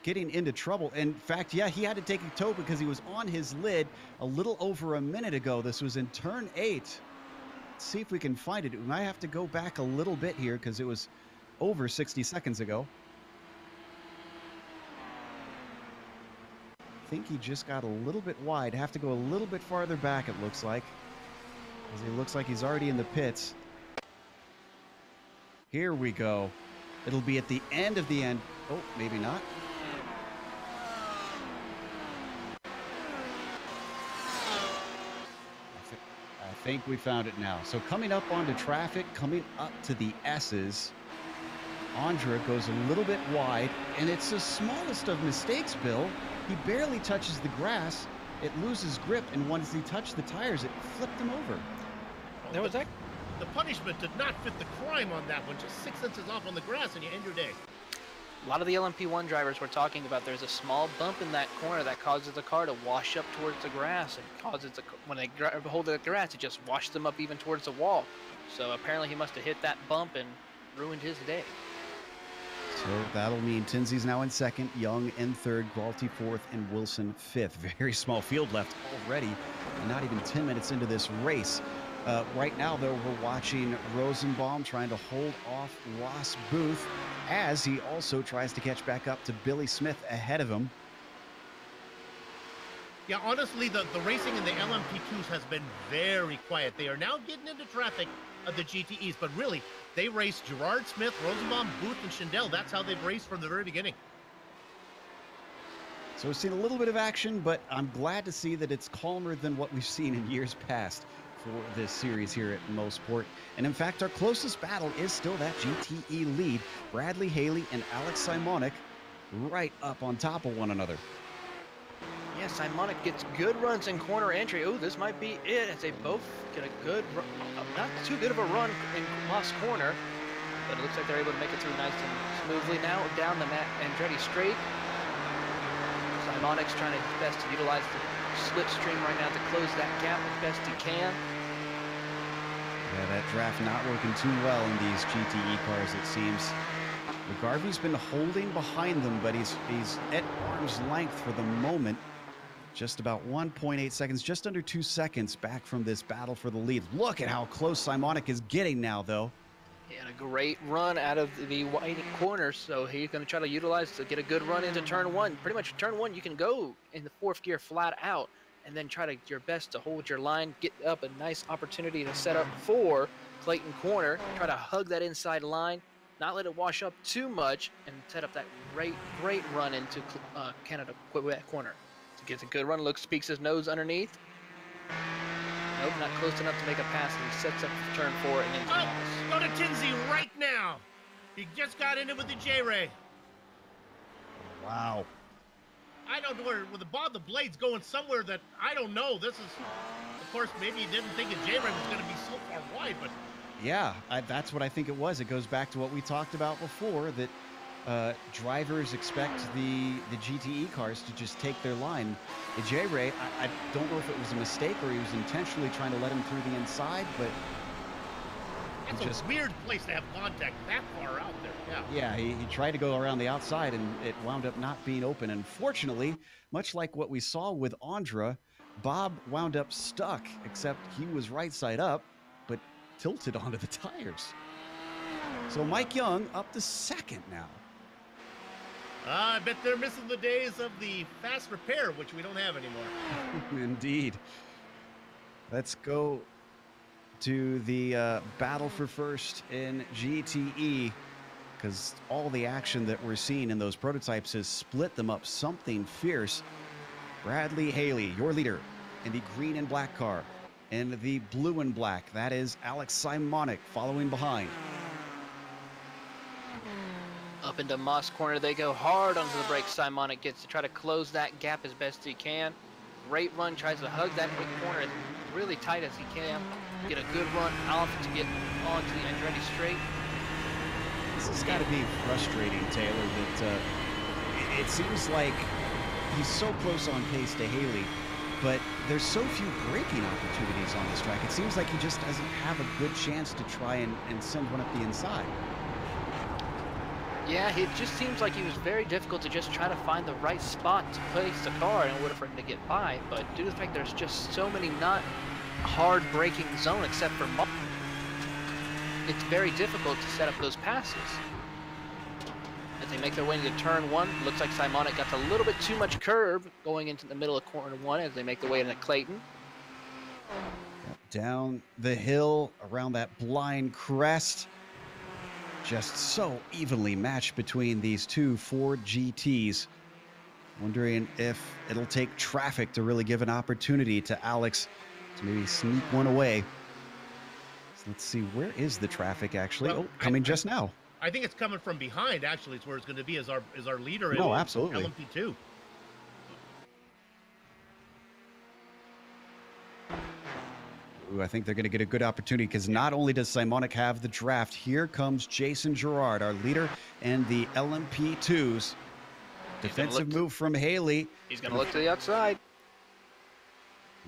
getting into trouble. In fact, yeah, he had to take a tow because he was on his lid a little over a minute ago. This was in turn 8. Let's see if we can find it. We might have to go back a little bit here because it was over 60 seconds ago. I think he just got a little bit wide. Have to go a little bit farther back, it looks like, because it looks like he's already in the pits. Here we go. It'll be at the end of the end. Oh, maybe not. I think we found it now. So coming up onto traffic, coming up to the S's, Andra goes a little bit wide, and it's the smallest of mistakes, Bill. He barely touches the grass. It loses grip, and once he touched the tires, it flipped him over. There was that. The punishment did not fit the crime on that one. Just 6 inches off on the grass, and you end your day. A lot of the LMP1 drivers were talking about there's a small bump in that corner that causes the car to wash up towards the grass, and causes when they hold the grass, it just washed them up even towards the wall. So apparently he must have hit that bump and ruined his day. So that'll mean Tinsley's now in second, Young in third, Galti fourth, and Wilson fifth. Very small field left already, and not even 10 minutes into this race. Right now, though, we're watching Rosenbaum trying to hold off Ross Booth as he also tries to catch back up to Billy Smith ahead of him. Yeah, honestly, the racing in the LMP2s has been very quiet. They are now getting into traffic of the GTEs, but really, they raced Gerard Smith, Rosenbaum, Booth, and Schindel. That's how they've raced from the very beginning. So we've seen a little bit of action, but I'm glad to see that it's calmer than what we've seen in years past for this series here at Mosport. And in fact, our closest battle is still that GTE lead. Bradley Haley and Alex Simonic right up on top of one another. Yeah, Simonic gets good runs in corner entry. Oh, this might be it as they both get a good run. Not too good of a run in Moss corner, but it looks like they're able to make it through nice and smoothly. Now down the Andretti straight. Simonic's trying his best to utilize the slipstream right now to close that gap as best he can. Yeah, that draft not working too well in these GTE cars, it seems. McGarvey's been holding behind them, but he's at arm's length for the moment. Just about 1.8 seconds, just under 2 seconds back from this battle for the lead. Look at how close Simonic is getting now, though. He had a great run out of the wide corner, so he's going to try to utilize to get a good run into turn one. Pretty much turn one, you can go in the fourth gear flat out, and then try to your best to hold your line, get up a nice opportunity to set up for Clayton corner, try to hug that inside line, not let it wash up too much, and set up that great run into Canada Quebec corner. To get a good run, peeks his nose underneath. Nope, not close enough to make a pass, and he sets up for turn four and into Moss. Go to Tinsey right now. He just got in it with the J-Ray. Wow. I don't know where the Bob the Blade's going somewhere that I don't know. This is, of course, maybe he didn't think a J-Ray was going to be so far wide, but Yeah, that's what I think it was. It goes back to what we talked about before, that drivers expect the GTE cars to just take their line. The J-Ray, I don't know if it was a mistake or he was intentionally trying to let him through the inside, but it's just a weird place to have contact that far out there. Yeah, he tried to go around the outside, and it wound up not being open. And fortunately, much like what we saw with Andra, Bob wound up stuck, except he was right side up, but tilted onto the tires. So Mike Young up to second now. I bet they're missing the days of the fast repair, which we don't have anymore. Indeed. Let's go to the battle for first in GTE, because all the action that we're seeing in those prototypes has split them up something fierce. Bradley Haley, your leader in the green and black car. In the blue and black, that is Alex Simonic following behind. Up into Moss corner, they go hard onto the brakes. Simonic gets to try to close that gap as best he can. Great run, tries to hug that quick corner as really tight as he can. Get a good run off to get onto the Andretti straight. This has got to be frustrating, Taylor, that it seems like he's so close on pace to Haley, but there's so few braking opportunities on this track. It seems like he just doesn't have a good chance to try and send one up the inside. Yeah, it just seems like he was very difficult to just try to find the right spot to place the car in order for him to get by. But due to the fact there's just so many not hard braking zone except for Moss, it's very difficult to set up those passes. As they make their way into turn one, looks like Simonic got a little bit too much curb going into the middle of corner one as they make their way into Clayton. Down the hill around that blind crest. Just so evenly matched between these two Ford GTs. Wondering if it'll take traffic to really give an opportunity to Alex to maybe sneak one away. So let's see, where is the traffic actually? Well, coming just now. I think it's coming from behind, actually. It's where it's going to be as our leader in absolutely. LMP2. Ooh, I think they're going to get a good opportunity because not only does Simonic have the draft, here comes Jason Gerard, our leader, and the LMP2s. Defensive move from Haley. He's going to look to the outside.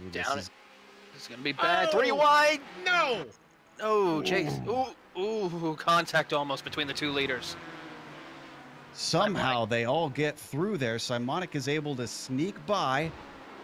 Ooh, Down it. This is going to be bad. 3 wide. No. Oh, Chase. Ooh, contact almost between the two leaders. Somehow they all get through there. Simonic is able to sneak by,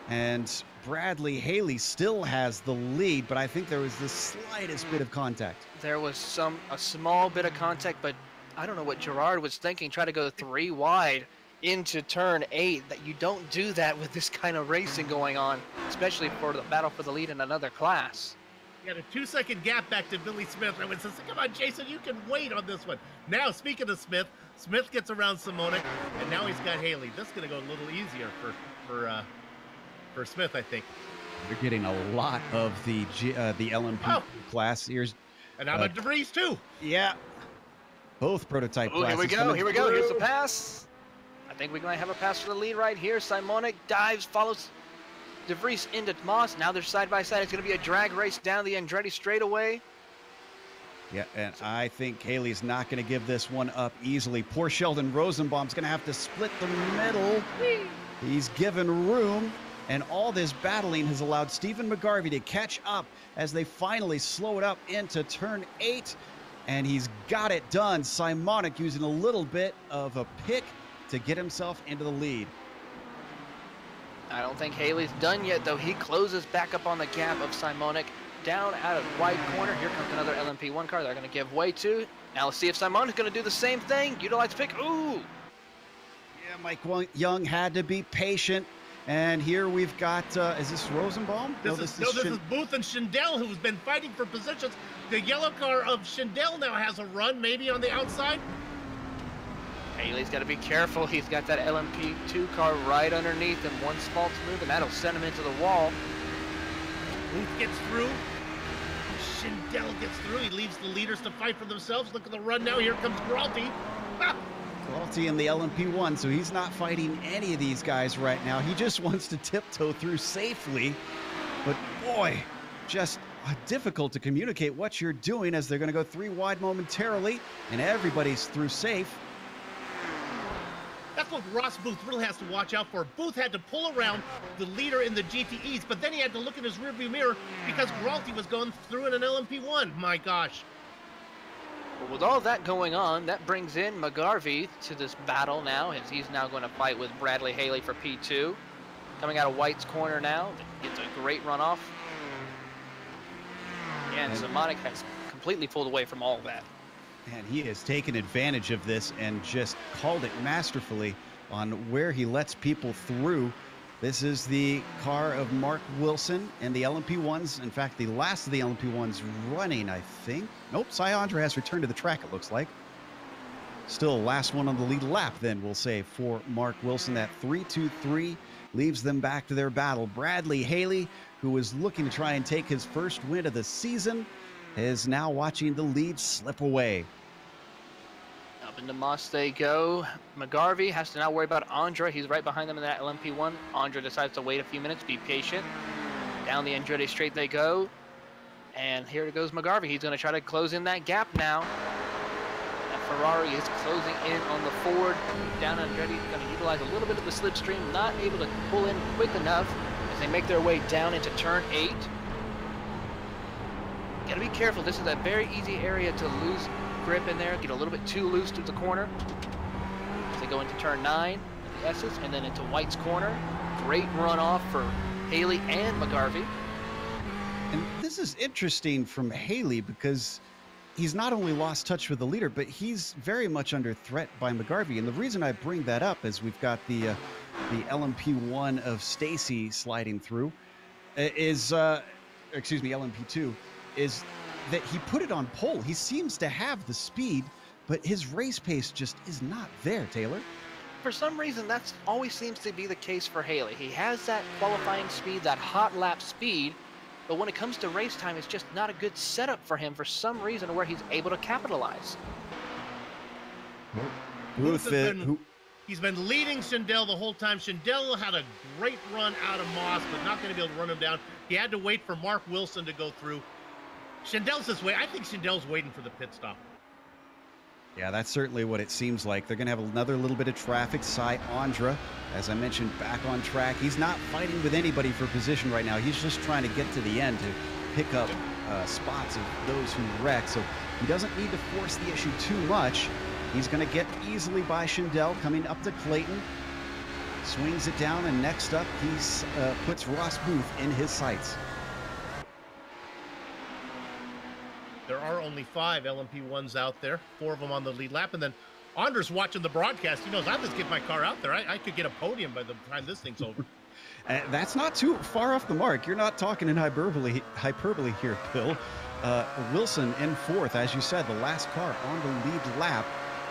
and Bradley Haley still has the lead, but I think there was the slightest bit of contact. There was a small bit of contact, but I don't know what Gerard was thinking. Try to go 3 wide into turn 8. That you don't do that with this kind of racing going on, especially for the battle for the lead in another class. You got a 2-second gap back to Billy Smith. I says, come on, Jason, you can wait on this one. Now, speaking of Smith, Smith gets around Simonic, and now he's got Haley. This is going to go a little easier for Smith, I think. They're getting a lot of the LMP class. Here's and I'm a DeVries too. Yeah, both prototype classes. Here we go. Here's the pass. I think we're going to have a pass for the lead right here. Simonic dives, follows DeVries into Moss. Now they're side by side. It's going to be a drag race down the Andretti straightaway. Yeah, and I think Haley's not going to give this one up easily. Poor Sheldon Rosenbaum's going to have to split the middle. He's given room, and all this battling has allowed Stephen McGarvey to catch up as they finally slow it up into turn 8, and he's got it done. Simonic using a little bit of a pick to get himself into the lead. I don't think Haley's done yet, though. He closes back up on the gap of Simonic. Down out of wide corner. Here comes another LMP1 car they're going to give way to. Now let's see if Simonic's going to do the same thing. Utilize pick. Ooh! Yeah, Mike Young had to be patient. And here we've got, is this Rosenbaum? This is Booth and Schindel, who's been fighting for positions. The yellow car of Schindel now has a run, maybe on the outside. Haley's got to be careful. He's got that LMP2 car right underneath him. One false move, and that'll send him into the wall. Booth gets through. Schindel gets through. He leaves the leaders to fight for themselves. Look at the run now. Here comes Gralty. Gralty in the LMP1, so he's not fighting any of these guys right now. He just wants to tiptoe through safely. But boy, just difficult to communicate what you're doing as they're going to go 3 wide momentarily, and everybody's through safe. That's what Ross Booth really has to watch out for. Booth had to pull around the leader in the GTEs, but then he had to look in his rearview mirror because Gralty was going through in an LMP1. My gosh. Well, with all that going on, that brings in McGarvey to this battle now, as he's now going to fight with Bradley Haley for P2. Coming out of White's corner now, gets a great runoff. And Simonic has completely pulled away from all that. And he has taken advantage of this and just called it masterfully on where he lets people through. This is the car of Mark Wilson and the LMP1s. In fact, the last of the LMP1s running, I think. Nope, Cy Andre has returned to the track, it looks like. Still last one on the lead lap, then, we'll say, for Mark Wilson. That 3-2-3 leaves them back to their battle. Bradley Haley, who was looking to try and take his first win of the season, is now watching the lead slip away. Up into Moss they go. McGarvey has to not worry about Andre. He's right behind them in that LMP1. Andre decides to wait a few minutes, be patient. Down the Andretti straight they go. And here goes McGarvey. He's going to try to close in that gap now. That Ferrari is closing in on the Ford. Down Andretti is going to utilize a little bit of the slipstream, not able to pull in quick enough as they make their way down into turn 8. Got to be careful. This is a very easy area to lose grip in there, get a little bit too loose to the corner. As they go into turn 9, the S's, and then into White's corner. Great runoff for Haley and McGarvey. And this is interesting from Haley because he's not only lost touch with the leader, but he's very much under threat by McGarvey. And the reason I bring that up is we've got the LMP1 of Stacy sliding through, LMP2, is that he put it on pole. He seems to have the speed, but his race pace just is not there, Taylor. For some reason, that always seems to be the case for Haley. He has that qualifying speed, that hot lap speed, but when it comes to race time, it's just not a good setup for him for some reason where he's able to capitalize. Booth, He's been leading Schindel the whole time. Schindel had a great run out of Moss, but not going to be able to run him down. He had to wait for Mark Wilson to go through. Schindel's this way. I think Schindel's waiting for the pit stop. Yeah, that's certainly what it seems like. They're going to have another little bit of traffic. Cy Andra, as I mentioned, back on track. He's not fighting with anybody for position right now. He's just trying to get to the end to pick up spots of those who wreck. So he doesn't need to force the issue too much. He's going to get easily by Schindel, coming up to Clayton. Swings it down, and next up, he puts Ross Booth in his sights. There are only 5 LMP1s out there, 4 of them on the lead lap. And then Andre's watching the broadcast. He knows I'll just get my car out there. I could get a podium by the time this thing's over. That's not too far off the mark. You're not talking in hyperbole here, Bill. Wilson in 4th, as you said, the last car on the lead lap.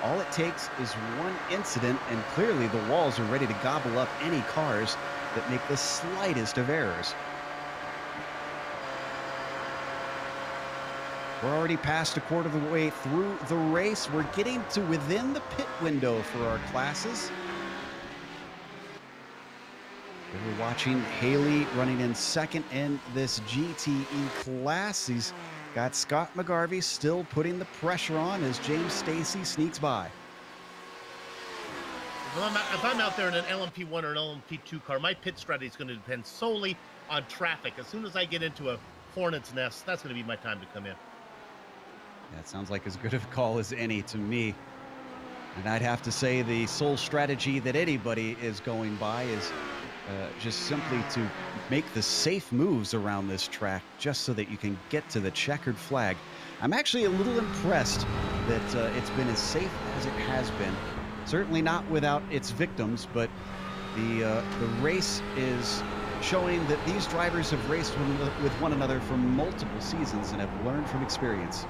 All it takes is one incident, and clearly the walls are ready to gobble up any cars that make the slightest of errors. We're already past a quarter of the way through the race. We're getting to within the pit window for our classes. We're watching Haley running in 2nd in this GTE class. He's got Scott McGarvey still putting the pressure on as James Stacy sneaks by. If I'm out there in an LMP1 or an LMP2 car, my pit strategy is going to depend solely on traffic. As soon as I get into a hornet's nest, that's going to be my time to come in. That sounds like as good of a call as any to me. And I'd have to say the sole strategy that anybody is going by is just simply to make the safe moves around this track just so that you can get to the checkered flag. I'm actually a little impressed that it's been as safe as it has been. Certainly not without its victims, but the race is showing that these drivers have raced with one another for multiple seasons and have learned from experience.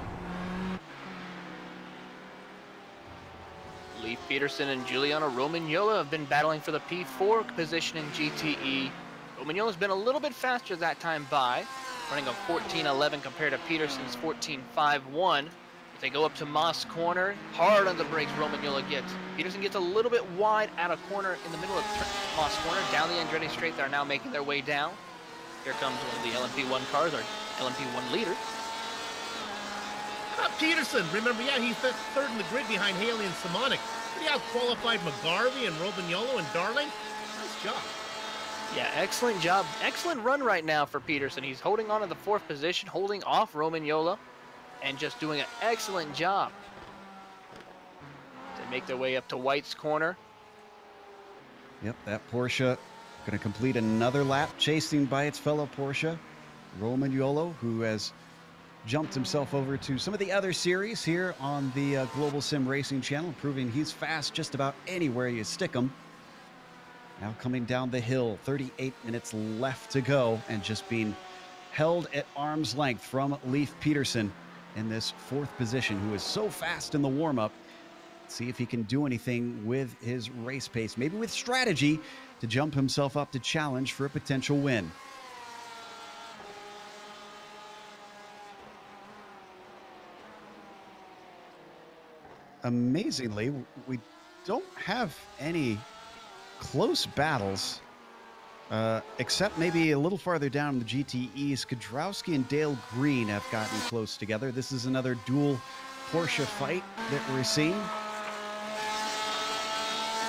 Leif Peterson and Giuliano Romagnolo have been battling for the P4 position in GTE. Romagnolo's been a little bit faster that time by, running a 14.11 compared to Peterson's 14.51. As they go up to Moss corner, hard on the brakes Romagnolo gets. Peterson gets a little bit wide out of corner in the middle of Moss corner. Down the Andretti straight, they're now making their way down. Here comes one of the LMP1 cars, our LMP1 leader. Peterson, remember, yeah, he's 3rd in the grid behind Haley and Simonic. Pretty out-qualified McGarvey and Romagnolo and Darling. Nice job. Yeah, excellent job. Excellent run right now for Peterson. He's holding on to the 4th position, holding off Romagnolo, and just doing an excellent job to make their way up to White's corner. Yep, that Porsche going to complete another lap, chasing by its fellow Porsche, Romagnolo, who has jumped himself over to some of the other series here on the Global SimRacing Channel, proving he's fast just about anywhere you stick him. Now coming down the hill, 38 minutes left to go, and just being held at arm's length from Leif Peterson in this 4th position, who is so fast in the warm-up. See if he can do anything with his race pace, maybe with strategy, to jump himself up to challenge for a potential win. Amazingly, we don't have any close battles, except maybe a little farther down in the GTEs. Kudrowski and Dale Green have gotten close together. This is another dual Porsche fight that we're seeing.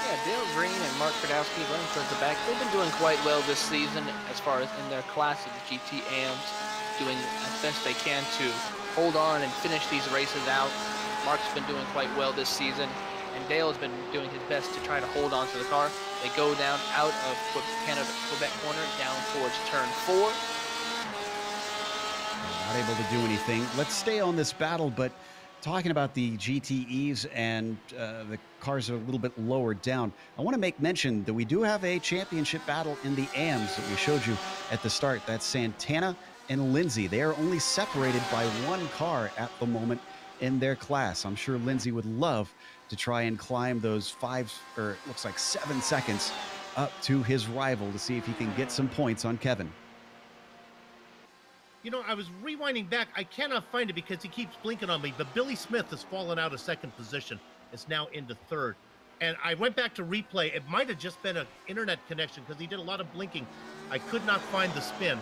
Yeah, Dale Green and Mark Kudrowski running towards the back. They've been doing quite well this season as far as in their classes, GTAMs, doing as best they can to hold on and finish these races out. Mark's been doing quite well this season, and Dale has been doing his best to try to hold on to the car. They go down out of Quebec corner, down towards turn 4. Not able to do anything. Let's stay on this battle, but talking about the GTEs and the cars are a little bit lower down, I want to make mention that we do have a championship battle in the AMs that we showed you at the start. That's Santana and Lindsay. They are only separated by 1 car at the moment in their class. I'm sure Lindsay would love to try and climb those 5, or it looks like 7 seconds up to his rival to see if he can get some points on Kevin. You know, I was rewinding back. I cannot find it because he keeps blinking on me, but Billy Smith has fallen out of 2nd position. It's now into 3rd. And I went back to replay. It might have just been an internet connection because he did a lot of blinking. I could not find the spin.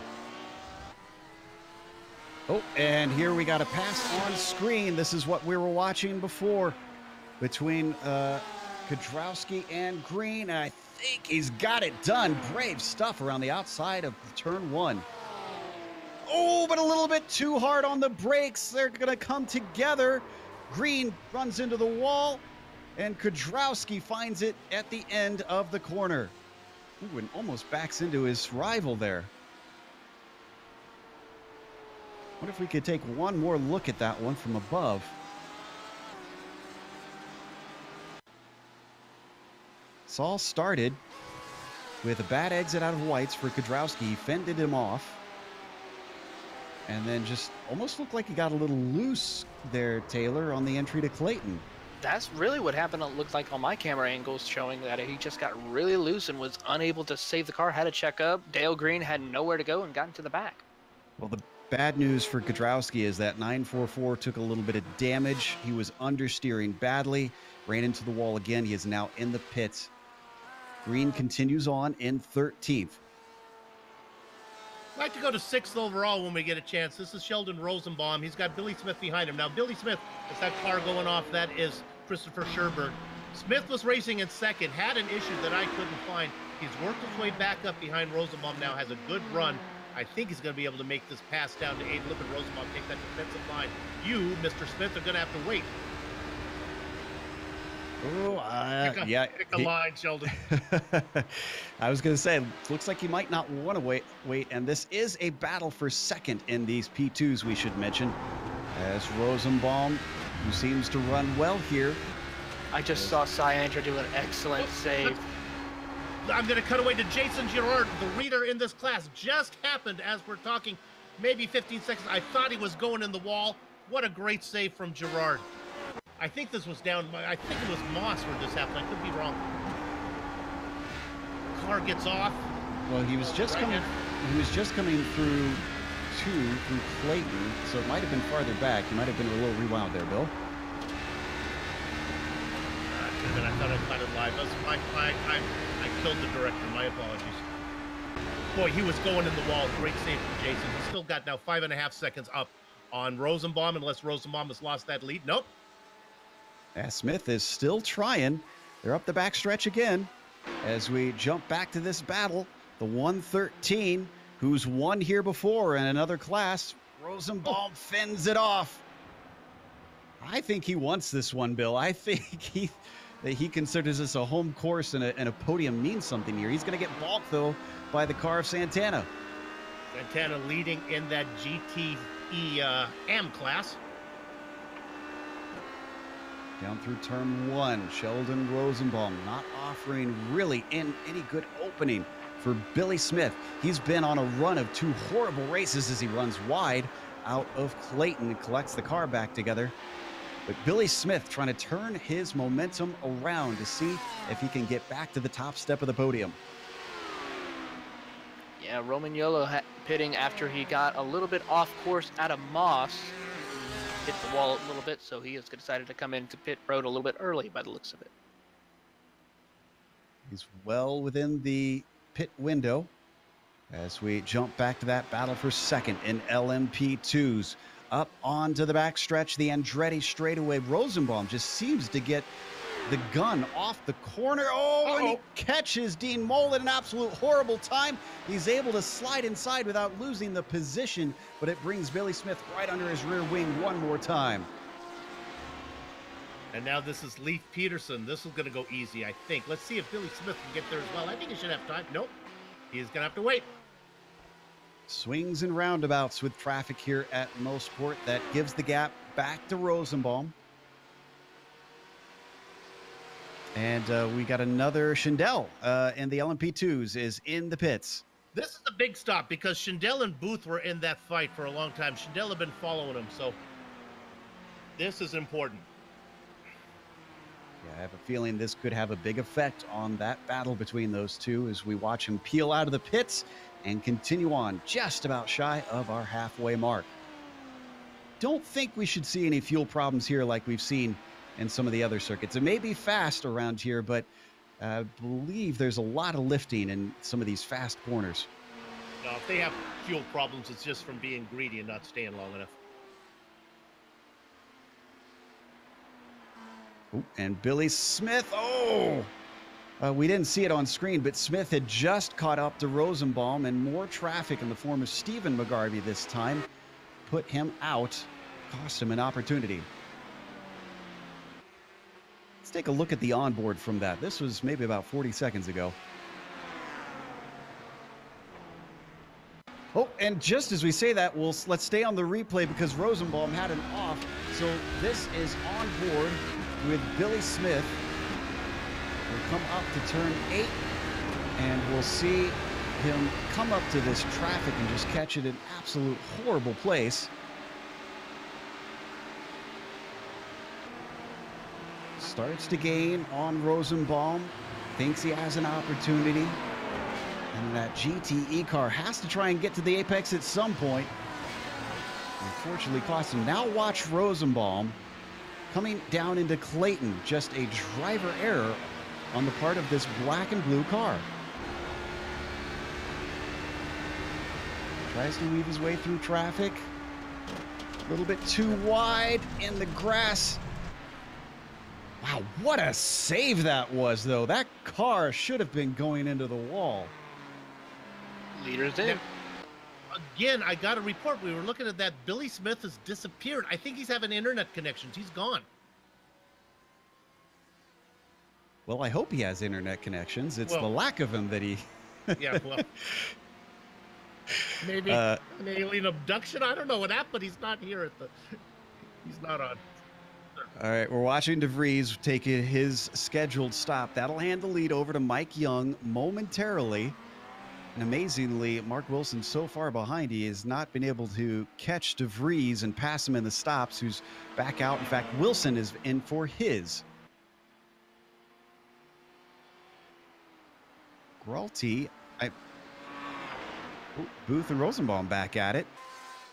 Oh, and here we got a pass on screen. This is what we were watching before between Kudrowski and Green. And I think he's got it done. Brave stuff around the outside of turn 1. Oh, but a little bit too hard on the brakes. They're going to come together. Green runs into the wall, and Kudrowski finds it at the end of the corner. Ooh, and almost backs into his rival there. What if we could take one more look at that one from above? This all started with a bad exit out of whites for Kudrowski. He fended him off. And then just almost looked like he got a little loose there, Taylor, on the entry to Clayton. That's really what happened. It looked like on my camera angles, showing that he just got really loose and was unable to save the car, had to check up. Dale Green had nowhere to go and got into the back. Well, the bad news for Kudrowski is that 944 took a little bit of damage. He was understeering badly, ran into the wall again. He is now in the pits. Green continues on in 13th. I'd like to go to 6th overall when we get a chance. This is Sheldon Rosenbaum. He's got Billy Smith behind him. Now, Billy Smith, is that car going off? That is Christopher Sherberg. Smith was racing in 2nd, had an issue that I couldn't find. He's worked his way back up behind Rosenbaum now, has a good run. I think he's going to be able to make this pass down to 8th. Look at Rosenbaum take that defensive line. You, Mr. Smith, are going to have to wait. Oh, yeah. Pick a line, Sheldon. I was going to say, looks like he might not want to wait. And this is a battle for 2nd in these P2s, we should mention. As Rosenbaum, who seems to run well here. I just saw Cyandra do an excellent save. I'm going to cut away to Jason Girard, the leader in this class. Just happened as we're talking, maybe 15 seconds. I thought he was going in the wall. What a great save from Girard. I think this was down, I think it was Moss where this happened. I could be wrong. Car gets off. Well, he was just coming through Clayton, so it might have been farther back. He might have been a little rewound there, Bill. I thought I caught it live. I killed the director. My apologies. Boy, he was going in the wall. Great save from Jason. He's still got now 5.5 seconds up on Rosenbaum, unless Rosenbaum has lost that lead. Nope. Smith is still trying. They're up the backstretch again as we jump back to this battle. The 113, who's won here before in another class. Rosenbaum fends it off. I think he wants this one, Bill. I think he considers this a home course, and a podium means something here. He's going to get balked, though, by the car of Santana. Santana leading in that GTE AM class. Down through turn 1, Sheldon Rosenbaum not offering really any good opening for Billy Smith. He's been on a run of 2 horrible races as he runs wide out of Clayton and collects the car back together. But Billy Smith trying to turn his momentum around to see if he can get back to the top step of the podium. Yeah, Roman Yolo pitting after he got a little bit off course out of Moss. Hit the wall a little bit, so he has decided to come into pit road a little bit early by the looks of it. He's well within the pit window as we jump back to that battle for 2nd in LMP2s. Up onto the backstretch, the Andretti straightaway. Rosenbaum just seems to get the gun off the corner. Oh, and he catches Dean Mole at an absolute horrible time. He's able to slide inside without losing the position, but it brings Billy Smith right under his rear wing one more time. And now this is Leif Peterson. This is going to go easy, I think. Let's see if Billy Smith can get there as well. I think he should have time. Nope. He's going to have to wait. Swings and roundabouts with traffic here at Mosport. That gives the gap back to Rosenbaum. And we got another Schindel in the LMP2s is in the pits. This is a big stop because Schindel and Booth were in that fight for a long time. Schindel had been following him, so this is important. Yeah, I have a feeling this could have a big effect on that battle between those two as we watch him peel out of the pits and continue on just about shy of our halfway mark. Don't think we should see any fuel problems here like we've seen in some of the other circuits. It may be fast around here, but I believe there's a lot of lifting in some of these fast corners. No, if they have fuel problems, it's just from being greedy and not staying long enough. Ooh, and Billy Smith, we didn't see it on screen, but Smith had just caught up to Rosenbaum, and more traffic in the form of Stephen McGarvey this time put him out, cost him an opportunity. Let's take a look at the onboard from that. This was maybe about 40 seconds ago. Oh, and just as we say that, let's stay on the replay because Rosenbaum had an off. So this is on board with Billy Smith. We'll come up to turn 8, and we'll see him come up to this traffic and just catch it in absolute horrible place. Starts to gain on Rosenbaum, thinks he has an opportunity, and that GTE car has to try and get to the apex at some point. Unfortunately cost him. Now watch Rosenbaum coming down into Clayton, just a driver error on the part of this black and blue car. Tries to weave his way through traffic. A little bit too wide in the grass. Wow, what a save that was, though. That car should have been going into the wall. Leaders in. Again, I got a report. We were looking at that. Billy Smith has disappeared. I think he's having internet connections. He's gone. Well, I hope he has internet connections. It's the lack of them that he... Yeah, well... Maybe an alien abduction? I don't know what happened, but he's not here at the... He's not on. All right, we're watching DeVries take his scheduled stop. That'll hand the lead over to Mike Young momentarily. And amazingly, Mark Wilson so far behind, he has not been able to catch DeVries and pass him in the stops, who's back out. In fact, Wilson is in for his. Gralty, Booth and Rosenbaum back at it.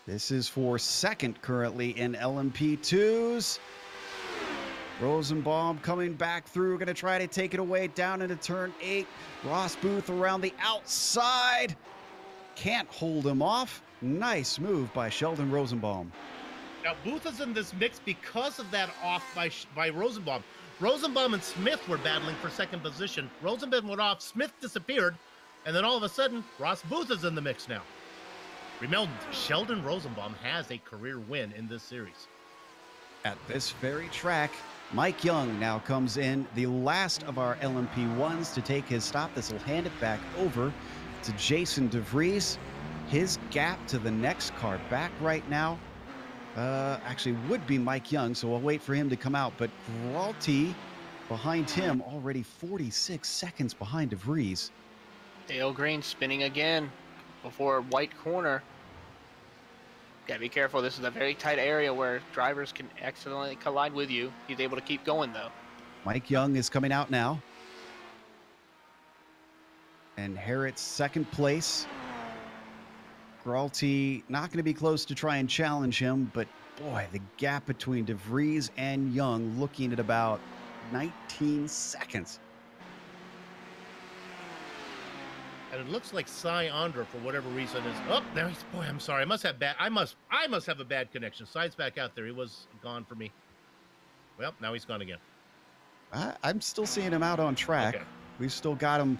This is for second currently in LMP2s. Rosenbaum coming back through, going to try to take it away down into turn 8. Ross Booth around the outside. Can't hold him off. Nice move by Sheldon Rosenbaum. Now, Booth is in this mix because of that off by Rosenbaum. Rosenbaum and Smith were battling for second position. Rosenbaum went off, Smith disappeared, and then all of a sudden, Ross Booth is in the mix now. Remember, Sheldon Rosenbaum has a career win in this series. At this very track, Mike Young now comes in, the last of our LMP1s to take his stop. This will hand it back over to Jason DeVries. His gap to the next car back right now actually would be Mike Young, so we'll wait for him to come out. But Gralty behind him, already 46 seconds behind DeVries. Dale Green spinning again before white corner. Gotta be careful. This is a very tight area where drivers can accidentally collide with you. He's able to keep going, though. Mike Young is coming out now. And Harriot's second place. Gralty not going to be close to try and challenge him, but boy, the gap between DeVries and Young looking at about 19 seconds. And it looks like Cy Andra, for whatever reason, is up. Oh, there he's, boy, I'm sorry. I must have a bad connection. Cy's back out there. He was gone for me. Well, now he's gone again. I'm still seeing him out on track. Okay. We've still got him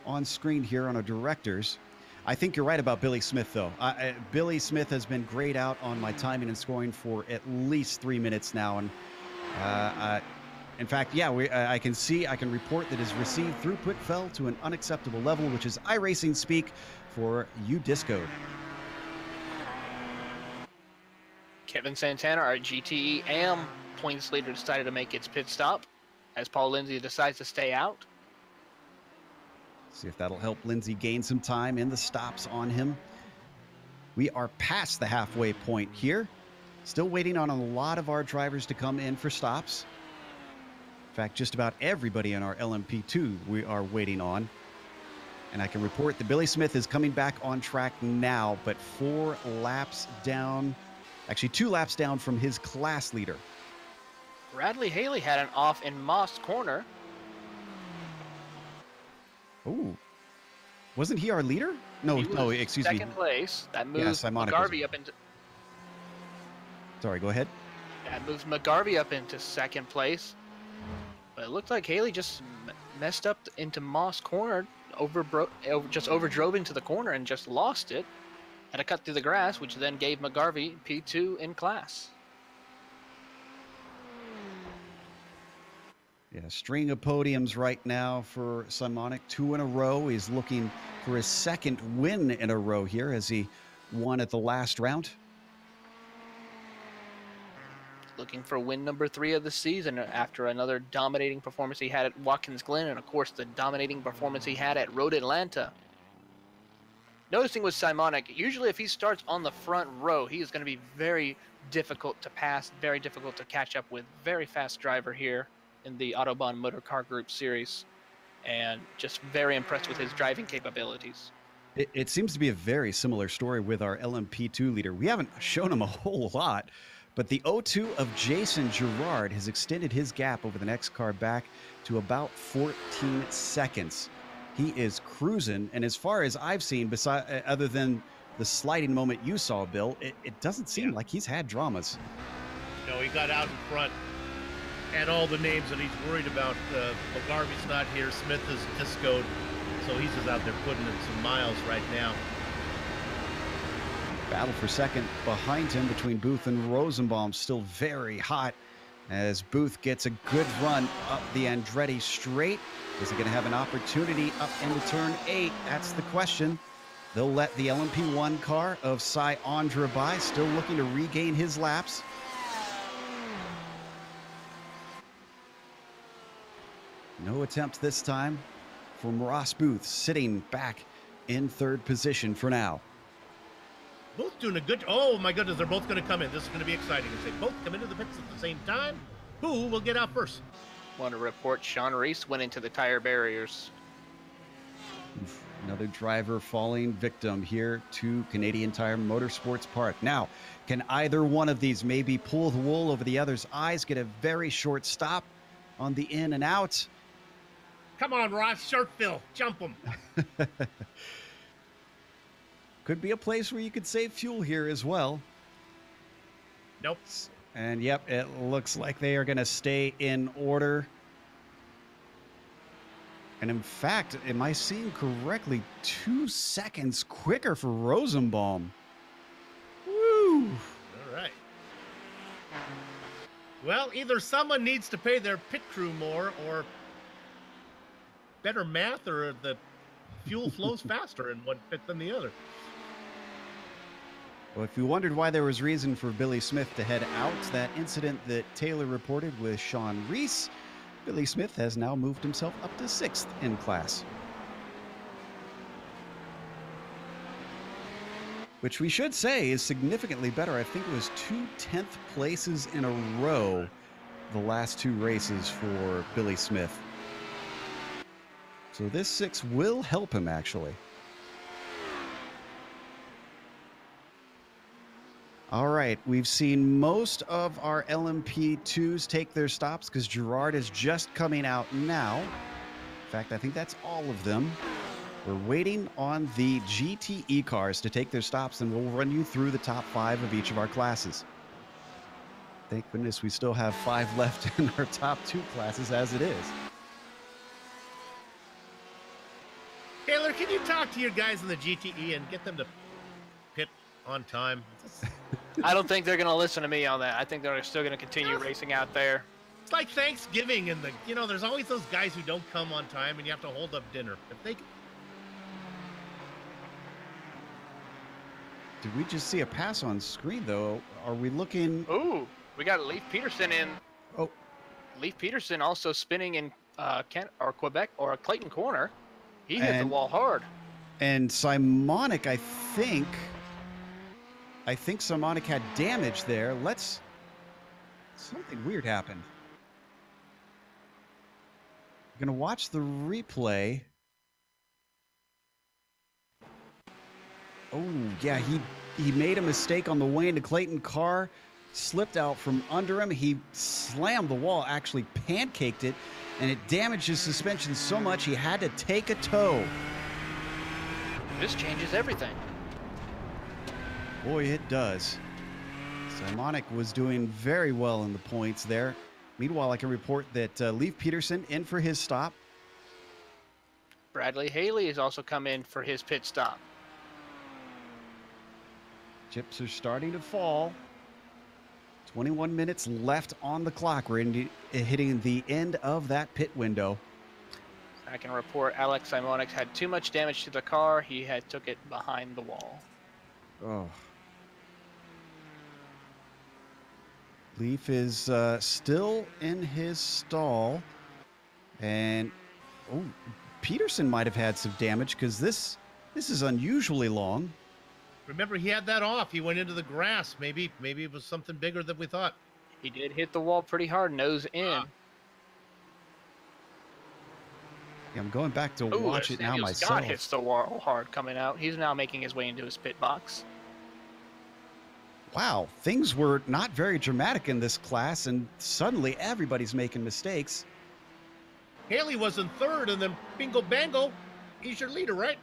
on screen here on our directors. I think you're right about Billy Smith, though. Billy Smith has been great out on my timing and scoring for at least 3 minutes now. And in fact, yeah, I can report that his received throughput fell to an unacceptable level, which is iRacing speak for U-Discode. Kevin Santana, our GTE AM points leader, decided to make its pit stop as Paul Lindsay decides to stay out. See if that'll help Lindsay gain some time in the stops on him. We are past the halfway point here. Still waiting on a lot of our drivers to come in for stops. In fact, just about everybody in our LMP2 we are waiting on. And I can report that Billy Smith is coming back on track now, but 4 laps down, actually 2 laps down from his class leader. Bradley Haley had an off in Moss corner. Oh, wasn't he our leader? No, He was no, excuse me. second place. That Yeah, moves Simonic was- McGarvey up into. Sorry, go ahead. That moves McGarvey up into second place. But it looked like Haley just messed up into Moss corner, just overdrove into the corner and just lost it. Had to cut through the grass, which then gave McGarvey P2 in class. Yeah, string of podiums right now for Simonic. 2 in a row. He's looking for his second win in a row here as he won at the last round. Looking for win number 3 of the season after another dominating performance he had at Watkins Glen, and of course the dominating performance he had at Road Atlanta. Noticing with Simonic, usually if he starts on the front row, he is going to be very difficult to pass, very difficult to catch up with. Very fast driver here in the Autobahn Motorcar Group Series, and just very impressed with his driving capabilities. It seems to be a very similar story with our LMP2 leader. We haven't shown him a whole lot, but the 02 of Jason Girard has extended his gap over the next car back to about 14 seconds. He is cruising, and as far as I've seen, other than the sliding moment you saw, Bill, it doesn't seem like he's had dramas. No, he got out in front. And all the names that he's worried about. McGarvey's not here. Smith is discoed. So he's just out there putting in some miles right now. Battle for second behind him between Booth and Rosenbaum still very hot as Booth gets a good run up the Andretti straight. Is he going to have an opportunity up into turn 8? That's the question. They'll let the LMP1 car of Cy Andra by, still looking to regain his laps. No attempt this time from Ross Booth, sitting back in third position for now. Both doing a good... Oh, my goodness, they're both going to come in. This is going to be exciting. If they both come into the pits at the same time, who will get out first? Want to report Sean Reese went into the tire barriers. Another driver falling victim here to Canadian Tire Motorsports Park. Now, can either one of these maybe pull the wool over the other's eyes, get a very short stop on the in and out? Come on, Ross, Sharpville, jump him. Could be a place where you could save fuel here as well. Nope. And yep, it looks like they are going to stay in order. And in fact, am I seeing correctly, 2 seconds quicker for Rosenbaum? Woo! All right. Well, either someone needs to pay their pit crew more, or better math, or the fuel flows faster in one pit than the other. Well, if you wondered why there was reason for Billy Smith to head out, that incident that Taylor reported with Sean Reese, Billy Smith has now moved himself up to 6th in class. Which we should say is significantly better. I think it was 2 10th places in a row the last 2 races for Billy Smith. So this 6 will help him, actually. All right, we've seen most of our LMP2s take their stops because Girard is just coming out now. In fact, I think that's all of them. We're waiting on the GTE cars to take their stops, and we'll run you through the top 5 of each of our classes. Thank goodness we still have 5 left in our top 2 classes as it is. Taylor, can you talk to your guys in the GTE and get them to pit on time? I don't think they're going to listen to me on that. I think they're still going to continue racing out there. It's like Thanksgiving, and there's always those guys who don't come on time, and you have to hold up dinner. If they... Did we just see a pass on screen, though? Are we looking... Ooh, we got Leif Peterson in. Oh. Leif Peterson also spinning in Quebec or Clayton Corner. He hit the wall hard. And Simonic, I think Simonic had damage there. Something weird happened. I'm going to watch the replay. Oh, yeah, he made a mistake on the way into Clayton car. slipped out from under him. He slammed the wall, actually pancaked it, and it damaged his suspension so much he had to take a tow. This changes everything. Boy, it does. Simonic was doing very well in the points there. Meanwhile, I can report that Leif Peterson in for his stop. Bradley Haley has also come in for his pit stop. Chips are starting to fall. 21 minutes left on the clock. We're hitting the end of that pit window. I can report Alex Simonic had too much damage to the car. He had took it behind the wall. Oh. Leif is still in his stall. And, oh, Peterson might have had some damage because this is unusually long. Remember, he had that off. He went into the grass. Maybe it was something bigger than we thought. He did hit the wall pretty hard, nose in. Yeah, I'm going back to watch it now myself. Scott hits the wall hard coming out. He's now making his way into his pit box. Wow, things were not very dramatic in this class, and suddenly everybody's making mistakes. Haley was in third, and then bingo bango, he's your leader, right?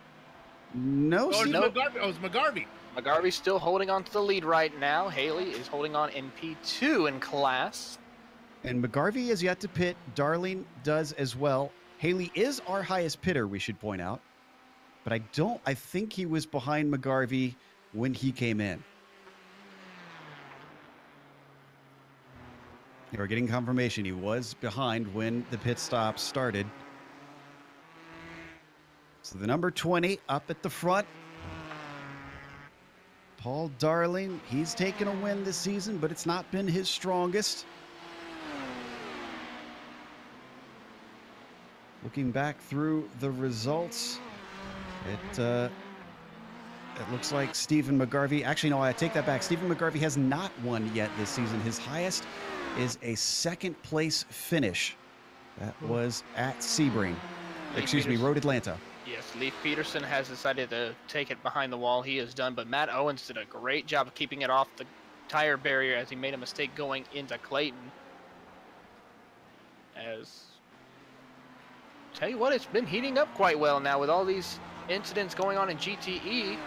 No, oh, no. McGarvey. Oh, it was McGarvey. McGarvey's still holding on to the lead right now. Haley is holding on in P2 in class. And McGarvey is yet to pit. Darling does as well. Haley is our highest pitter, we should point out. But I think he was behind McGarvey when he came in. We're getting confirmation he was behind when the pit stop started. So the number 20 up at the front. Paul Darling, he's taken a win this season, but it's not been his strongest. Looking back through the results, it looks like Stephen McGarvey, actually no, I take that back. Stephen McGarvey has not won yet this season. His highest is a second place finish. That was at Sebring. Excuse me, Road Atlanta. Yes, Leif Peterson has decided to take it behind the wall. He is done, but Matt Owens did a great job of keeping it off the tire barrier as he made a mistake going into Clayton. Tell you what, it's been heating up quite well now with all these incidents going on in GTE.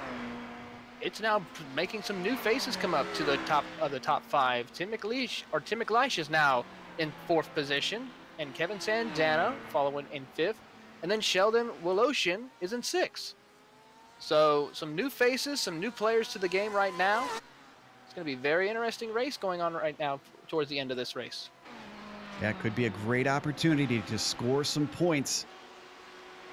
It's now making some new faces come up to the top of the top five. Tim McLeish is now in fourth position, and Kevin Sandana following in fifth. And then Sheldon Woloshin is in sixth. So some new faces, some new players to the game right now. It's going to be a very interesting race going on right now towards the end of this race. Yeah, it could be a great opportunity to score some points,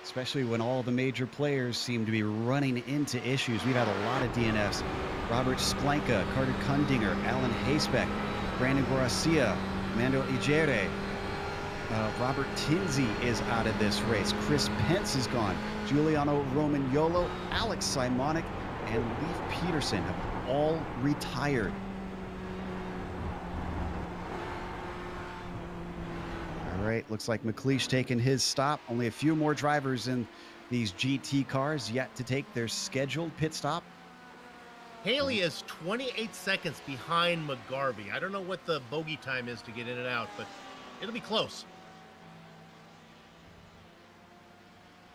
especially when all the major players seem to be running into issues. We've had a lot of DNFs. Robert Sklanka, Carter Kundinger, Alan Haysbeck, Brandon Garcia, Mando Ijere. Robert Tinsey is out of this race. Chris Pence is gone. Giuliano Romagnolo, Alex Simonic, and Leif Peterson have all retired. All right, looks like McLeish taking his stop. Only a few more drivers in these GT cars yet to take their scheduled pit stop. Haley is 28 seconds behind McGarvey. I don't know what the bogey time is to get in and out, but it'll be close.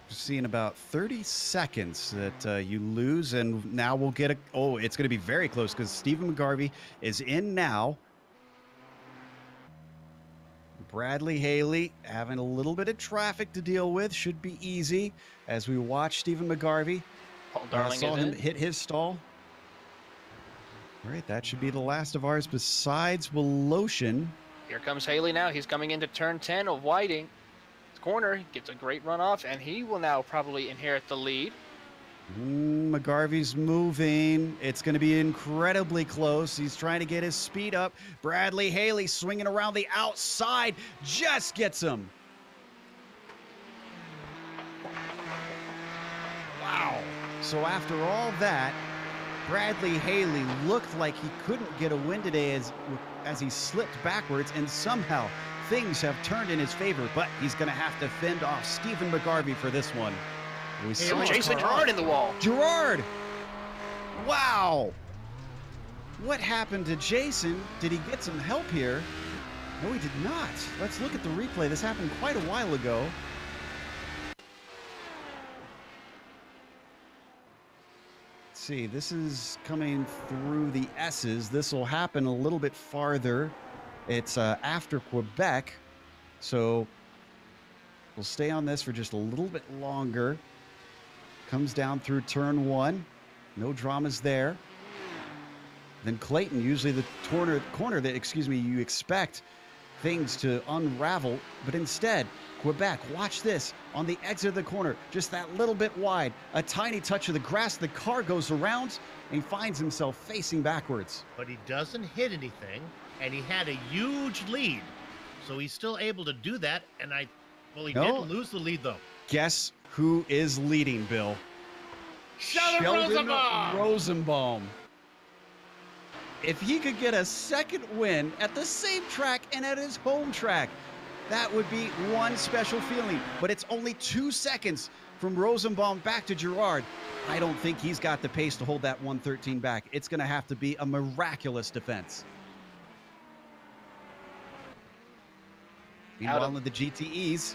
Seeing about 30 seconds that you lose, and now we'll get it's going to be very close because Stephen McGarvey is in now. Bradley Haley having a little bit of traffic to deal with. Should be easy as we watch Stephen McGarvey. Paul Darling saw him hit his stall. All right, that should be the last of ours besides Woloshin. Here comes Haley now. He's coming into turn 10 of Whiting. Corner, he gets a great run off, and he will now probably inherit the lead. McGarvey's moving. It's going to be incredibly close. He's trying to get his speed up. Bradley Haley swinging around the outside, just gets him. Wow. So after all that, Bradley Haley looked like he couldn't get a win today as he slipped backwards, and somehow things have turned in his favor, but he's going to have to fend off Stephen McGarvey for this one. We saw Jason Gerard in the wall. Gerard! Wow! What happened to Jason? Did he get some help here? No, he did not. Let's look at the replay. This happened quite a while ago. Let's see, this is coming through the S's. This will happen a little bit farther. It's after Quebec, so we'll stay on this for just a little bit longer. Comes down through turn 1. No dramas there. Then Clayton, usually the corner that, you expect things to unravel, but instead, Quebec, watch this, on the exit of the corner, just that little bit wide, a tiny touch of the grass, the car goes around, and he finds himself facing backwards. But he doesn't hit anything, and he had a huge lead, so he's still able to do that, and he didn't lose the lead, though. Guess who is leading, Bill? Sheldon Rosenbaum. If he could get a second win at the same track and at his home track, that would be one special feeling. But it's only 2 seconds from Rosenbaum back to Girard. I don't think he's got the pace to hold that 113 back. It's going to have to be a miraculous defense. Meanwhile, in the GTEs,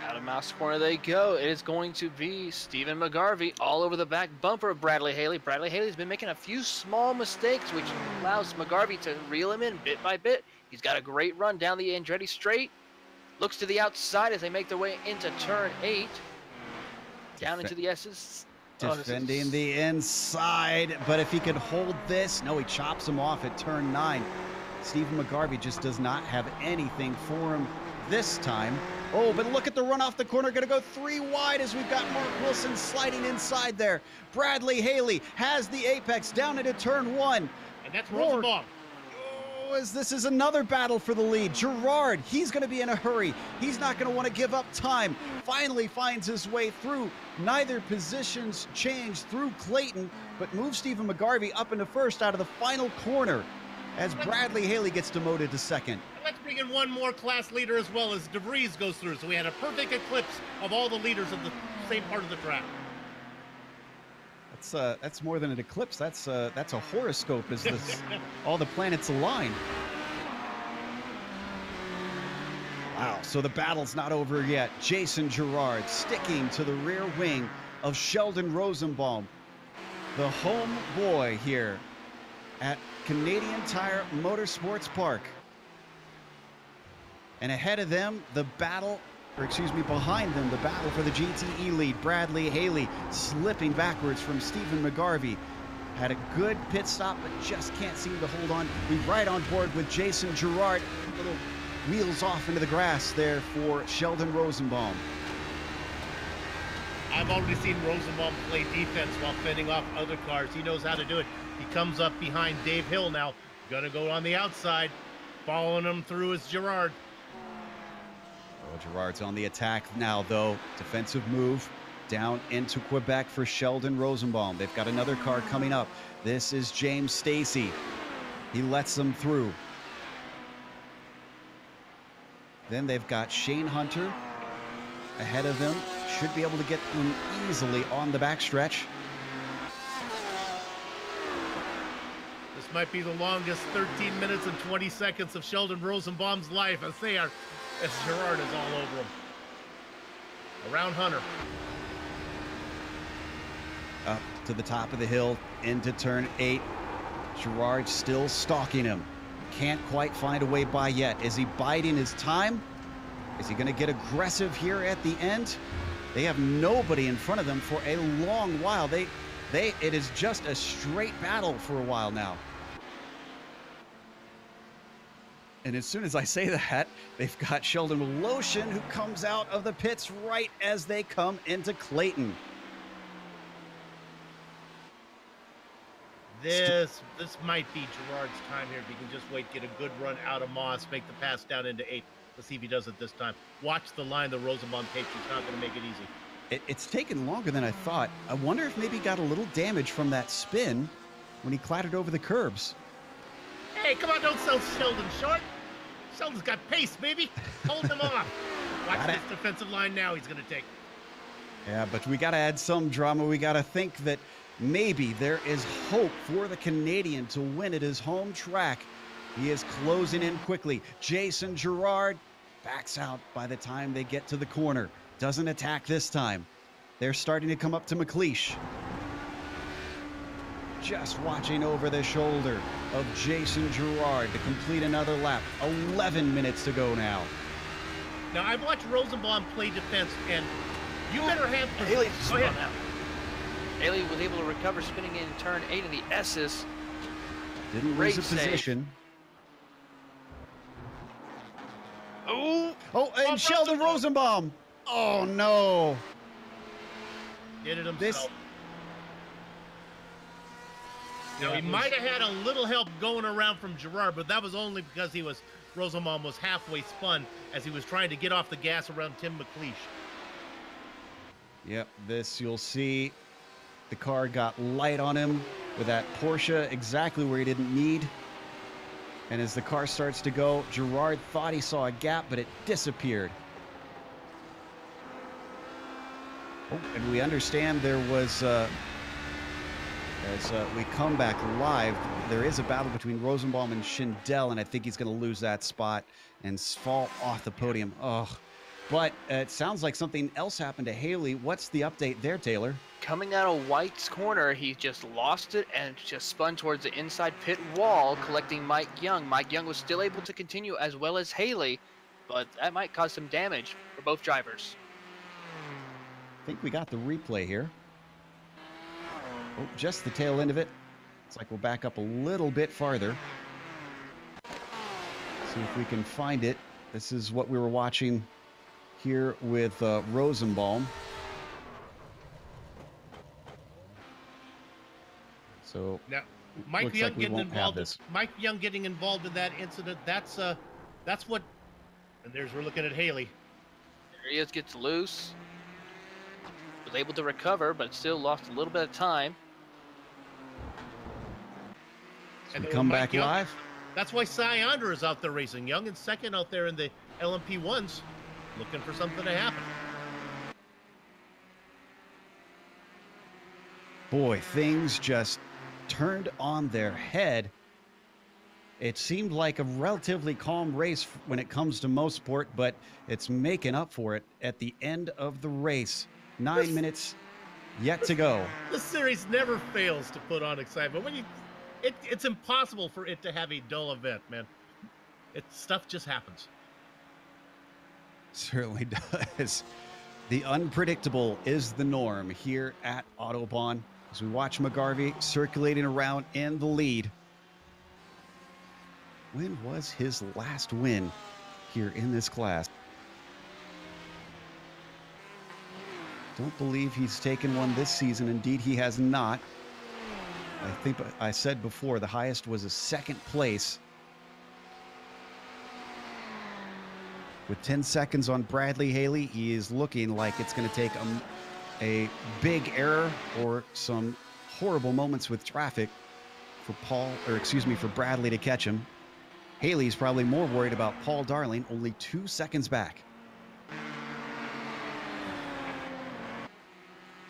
out of mouse corner they go. It is going to be Stephen McGarvey all over the back bumper of Bradley Haley. Bradley Haley's been making a few small mistakes, which allows McGarvey to reel him in bit by bit. He's got a great run down the Andretti straight. Looks to the outside as they make their way into turn 8. Down into the S's. Defending the inside, but if he could hold this, no, he chops him off at turn 9. Stephen McGarvey just does not have anything for him this time. Oh, but look at the run off the corner. Going to go 3 wide as we've got Mark Wilson sliding inside there. Bradley Haley has the apex down into turn 1. And that's Rosenbaum. Oh, as this is another battle for the lead. Girard, he's going to be in a hurry. He's not going to want to give up time. Finally finds his way through. Neither positions change through Clayton, but moves Stephen McGarvey up into first out of the final corner as Bradley Haley gets demoted to second. Let's bring in one more class leader as well as DeVries goes through. So we had a perfect eclipse of all the leaders of the same part of the track. That's more than an eclipse. That's a horoscope as all the planets align. Wow, so the battle's not over yet. Jason Girard sticking to the rear wing of Sheldon Rosenbaum, the home boy here at Canadian Tire Motorsports Park. And ahead of them, behind them, the battle for the GTE lead. Bradley Haley slipping backwards from Stephen McGarvey. Had a good pit stop, but just can't seem to hold on. We're right on board with Jason Girard. Little wheels off into the grass there for Sheldon Rosenbaum. I've already seen Rosenbaum play defense while fending off other cars. He knows how to do it. He comes up behind Dave Hill now. Gonna go on the outside. Following him through is Girard. Oh, Girard's on the attack now, though. Defensive move down into Quebec for Sheldon Rosenbaum. They've got another car coming up. This is James Stacy. He lets them through. Then they've got Shane Hunter ahead of them. Should be able to get them easily on the backstretch. This might be the longest 13 minutes and 20 seconds of Sheldon Rosenbaum's life as Girard is all over him. Around Hunter. Up to the top of the hill, into turn 8. Girard still stalking him. Can't quite find a way by yet. Is he biding his time? Is he going to get aggressive here at the end? They have nobody in front of them for a long while. It is just a straight battle for a while now. And as soon as I say that, they've got Sheldon Woloshin, who comes out of the pits right as they come into Clayton. This might be Girard's time here if he can just wait, get a good run out of Moss, make the pass down into 8. Let's see if he does it this time. Watch the line the Rosenbaum takes. He's not going to make it easy. It's taken longer than I thought. I wonder if maybe he got a little damage from that spin when he clattered over the curbs. Hey, come on, don't sell Sheldon short. Sheldon's got pace, baby. Hold him off. Watch this defensive line now he's going to take. Yeah, but we got to add some drama. We got to think that maybe there is hope for the Canadian to win at his home track. He is closing in quickly. Jason Girard backs out by the time they get to the corner. Doesn't attack this time. They're starting to come up to McLeish. Just watching over the shoulder of Jason Girard to complete another lap. 11 minutes to go now. Now, I've watched Rosenbaum play defense, and you better have... Haley, go ahead. Haley was able to recover spinning in turn 8 in the S's. Didn't lose a position. Oh, and Sheldon Rosenbaum. Oh, no. Did it himself. Now, he might have had a little help going around from Girard, but that was only because Rosenbaum was halfway spun as he was trying to get off the gas around Tim McLeish. Yep, this you'll see. The car got light on him with that Porsche exactly where he didn't need. And as the car starts to go, Girard thought he saw a gap, but it disappeared. Oh, and we understand there was, as we come back live, there is a battle between Rosenbaum and Schindel, and I think he's going to lose that spot and fall off the podium. Oh, but it sounds like something else happened to Haley. What's the update there, Taylor? coming out of White's corner, he just lost it and just spun towards the inside pit wall, collecting Mike Young. Mike Young was still able to continue as well as Haley, but that might cause some damage for both drivers. I think we got the replay here. Oh, just the tail end of it. Looks like we'll back up a little bit farther. See if we can find it. This is what we were watching here with Rosenbaum. So now, Mike Young getting involved. Mike Young getting involved in that incident. That's what. And we're looking at Haley. There he is, gets loose. Was able to recover, but still lost a little bit of time. So we come back Young, live. That's why Cy Onder is out there racing. Young in second out there in the LMP1s, looking for something to happen. Boy, things just turned on their head. It seemed like a relatively calm race when it comes to Mosport, but it's making up for it at the end of the race. 9 minutes yet to go. This series never fails to put on excitement. It's impossible for it to have a dull event, man. Stuff just happens. Certainly does. The unpredictable is the norm here at Autobahn as we watch McGarvey circulating around in the lead. When was his last win here in this class? Don't believe he's taken one this season. Indeed, he has not. I think I said before the highest was a second place. With 10 seconds on Bradley Haley, he is looking like it's going to take a big error or some horrible moments with traffic for for Bradley to catch him. Haley's probably more worried about Paul Darling, only 2 seconds back.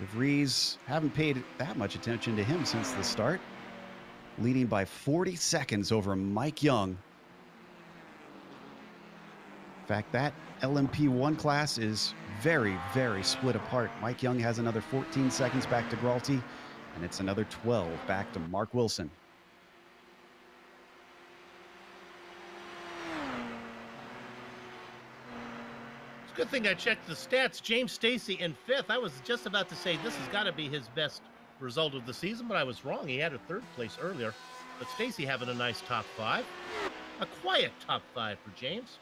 De Vries, haven't paid that much attention to him since the start, leading by 40 seconds over Mike Young. In fact, that LMP1 class is very, very split apart. Mike Young has another 14 seconds back to Gralty, and it's another 12 back to Mark Wilson. Good thing I checked the stats. James Stacy in fifth. I was just about to say this has got to be his best result of the season, but I was wrong. He had a third place earlier. But Stacy having a nice top five. A quiet top five for James.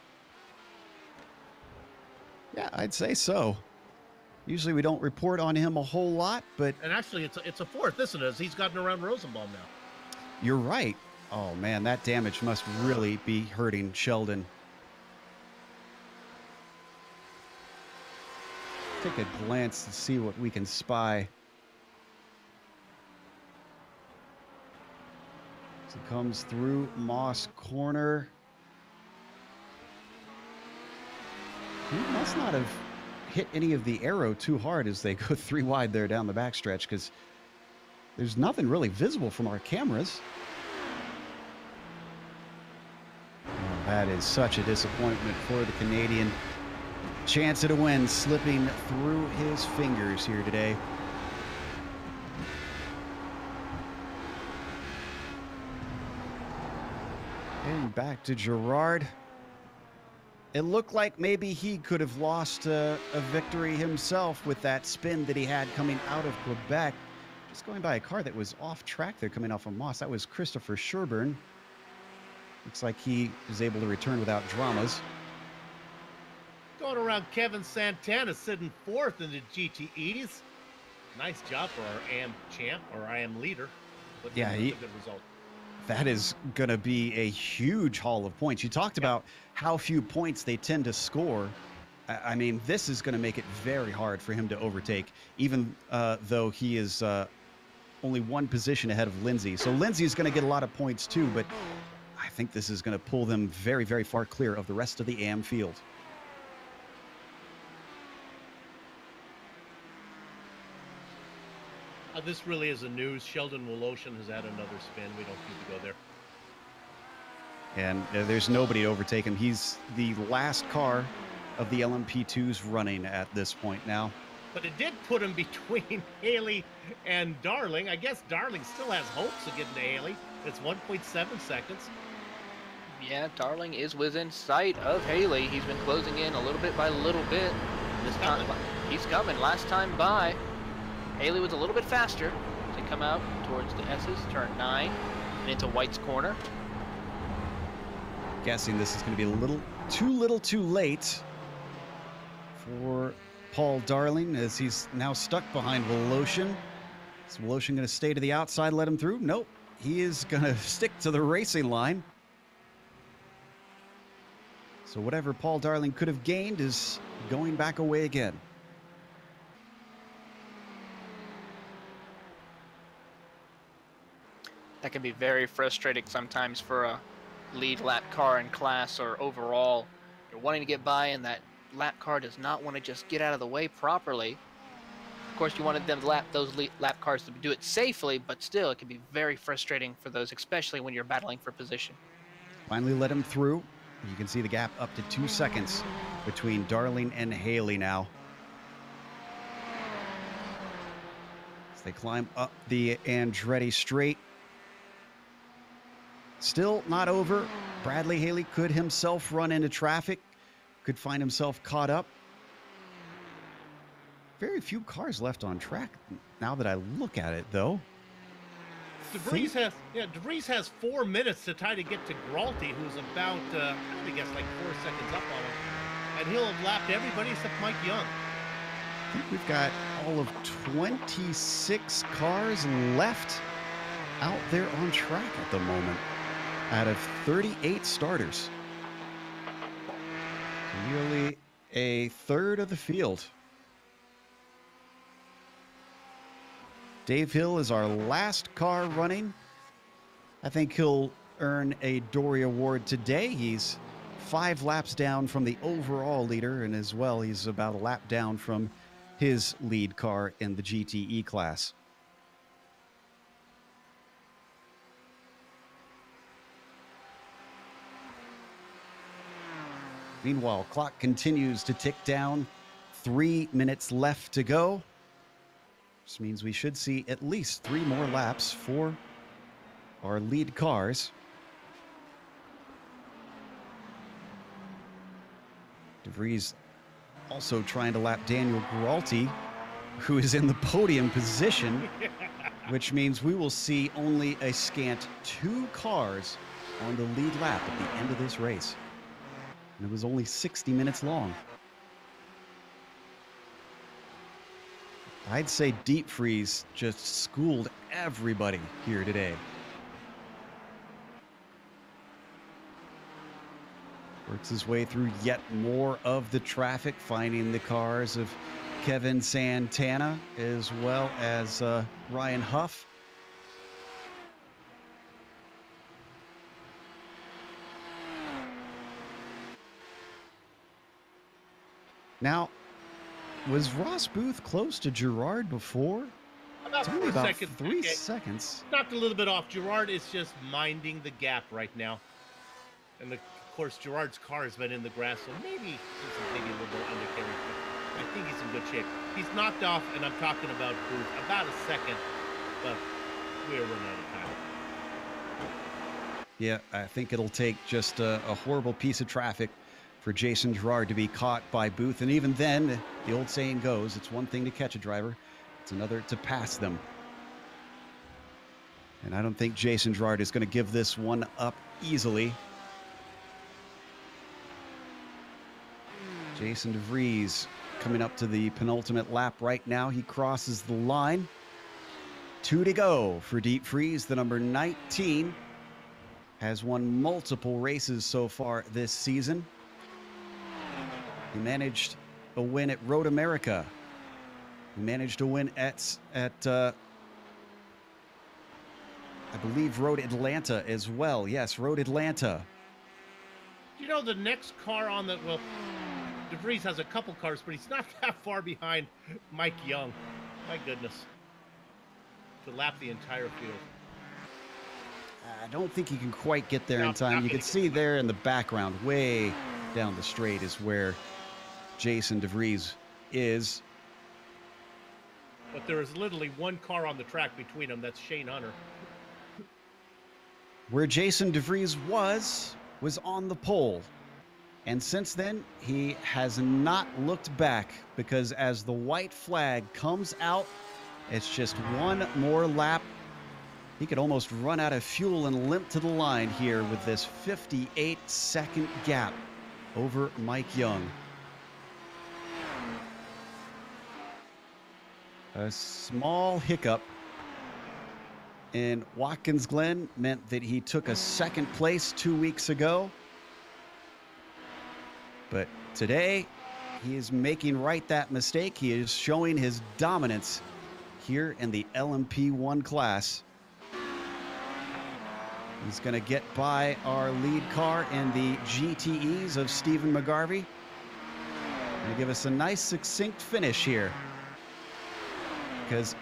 Yeah, I'd say so. Usually we don't report on him a whole lot, but... And actually, it's a fourth, isn't it? As he's gotten around Rosenbaum now. You're right. Oh, man, that damage must really be hurting Sheldon. Take a glance to see what we can spy. As it comes through Moss corner. He must not have hit any of the arrow too hard as they go 3 wide there down the backstretch, because There's nothing really visible from our cameras. Oh, that is such a disappointment for the Canadian. Chance at a win slipping through his fingers here today. And back to Gerard. It looked like maybe he could have lost a victory himself with that spin that he had coming out of Quebec. Just going by a car that was off track there coming off of Moss. That was Christopher Sherburne. Looks like he was able to return without dramas. Going around Kevin Santana sitting fourth in the GTEs. Nice job for our AM champ or AM leader. But yeah, a good result. That is going to be a huge haul of points. You talked about how few points they tend to score. I mean, this is going to make it very hard for him to overtake, even though he is only one position ahead of Lindsay. So Lindsay is going to get a lot of points too, but I think this is going to pull them very, very far clear of the rest of the AM field. This really is a news. Sheldon Woloshin has had another spin. We don't need to go there. And there's nobody to overtake him. He's the last car of the LMP2s running at this point now. But it did put him between Haley and Darling. I guess Darling still has hopes of getting to Haley. It's 1.7 seconds. Yeah, Darling is within sight of Haley. He's been closing in a little bit by little bit. This time, he's coming. Last time by, Haley was a little bit faster to come out towards the S's, turn 9, and into White's corner. Guessing this is going to be a little too late for Paul Darling, as he's now stuck behind Woloshin. Is Woloshin going to stay to the outside, let him through? Nope. He is going to stick to the racing line. So whatever Paul Darling could have gained is going back away again. That can be very frustrating sometimes for a lead lap car in class or overall. You're wanting to get by and that lap car does not want to just get out of the way properly. Of course, you wanted them those lap cars to do it safely, but still it can be very frustrating for those, especially when you're battling for position. Finally let him through. You can see the gap up to 2 seconds between Darling and Haley now. As they climb up the Andretti straight. Still not over. Bradley Haley could himself run into traffic, could find himself caught up. Very few cars left on track now that I look at it, though. DeVries has 4 minutes to try to get to Gralty, who's about, I guess, like 4 seconds up on him. And he'll have lapped everybody except Mike Young. I think we've got all of 26 cars left out there on track at the moment, out of 38 starters. Nearly a third of the field. Dave Hill is our last car running. I think he'll earn a Dory Award today. He's 5 laps down from the overall leader, and as well, he's about a lap down from his lead car in the GTE class. Meanwhile, clock continues to tick down. 3 minutes left to go. This means we should see at least 3 more laps for our lead cars. DeVries also trying to lap Daniel Gralty, who is in the podium position, which means we will see only a scant 2 cars on the lead lap at the end of this race. And it was only 60 minutes long. I'd say Deep Freeze just schooled everybody here today. Works his way through yet more of the traffic, finding the cars of Kevin Santana as well as Ryan Huff. Now, was Ross Booth close to Gerard before? About It's only 4 about seconds. 3 Okay. seconds. Knocked a little bit off. Gerard is just minding the gap right now. And of course, Gerard's car has been in the grass, so maybe this is maybe a little bit undercarriage, but I think he's in good shape. He's knocked off, and I'm talking about Booth, about a second, but we're running out of time. Yeah, I think it'll take just a horrible piece of traffic for Jason Gerard to be caught by Booth. And even then, the old saying goes, it's one thing to catch a driver, it's another to pass them. And I don't think Jason Gerard is going to give this one up easily. Jason DeVries coming up to the penultimate lap right now. He crosses the line. 2 to go for Deep Freeze, the number 19. Has won multiple races so far this season. He managed a win at Road America. He managed a win at I believe Road Atlanta as well. Yes, Road Atlanta. You know, the next car on the, well, DeVries has a couple cars, but he's not that far behind Mike Young. My goodness. To lap the entire field. I don't think he can quite get there No, in time. not You gonna can see there in the background, way down the straight, is where Jason DeVries is. But there is literally one car on the track between them. That's Shane Hunter. Where Jason DeVries was on the pole. And since then, he has not looked back, because as the white flag comes out, it's just one more lap. He could almost run out of fuel and limp to the line here with this 58-second gap over Mike Young. A small hiccup in Watkins Glen meant that he took a second place 2 weeks ago. But today, he is making right that mistake. He is showing his dominance here in the LMP1 class. He's going to get by our lead car in the GTEs of Stephen McGarvey. Going to give us a nice, succinct finish here, because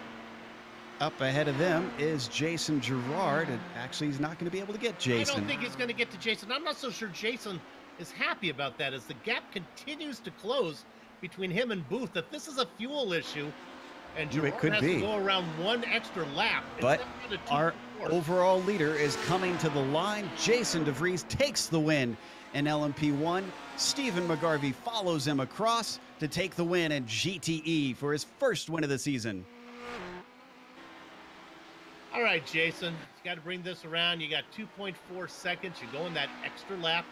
up ahead of them is Jason Gerard, and actually he's not going to be able to get Jason. I don't think he's going to get to Jason. I'm not so sure Jason is happy about that, as the gap continues to close between him and Booth. If this is a fuel issue, and Gerard could has be. to go around one extra lap. But our overall leader is coming to the line. Jason DeVries takes the win in LMP1. Stephen McGarvey follows him across to take the win in GTE for his first win of the season. All right, Jason, you got to bring this around. You got 2.4 seconds. You're going that extra lap.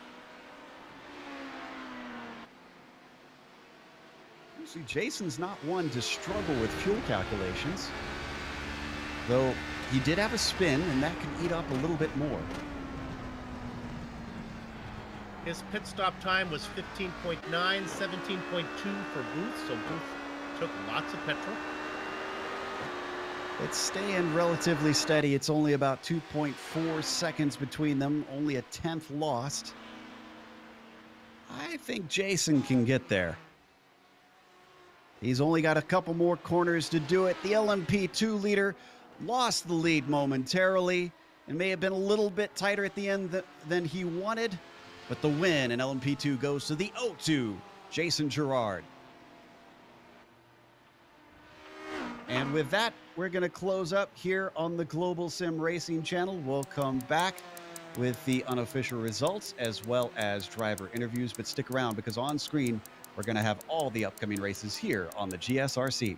See, Jason's not one to struggle with fuel calculations, though he did have a spin, and that can eat up a little bit more. His pit stop time was 15.9, 17.2 for Booth, so Booth took lots of petrol. It's staying relatively steady. It's only about 2.4 seconds between them, only a tenth lost. I think Jason can get there. He's only got a couple more corners to do it. The LMP2 leader lost the lead momentarily and may have been a little bit tighter at the end than he wanted, but the win in LMP2 goes to the 0-2, Jason Gerard. And with that, we're going to close up here on the Global Sim Racing Channel. We'll come back with the unofficial results as well as driver interviews, but stick around, because on screen, we're going to have all the upcoming races here on the GSRC.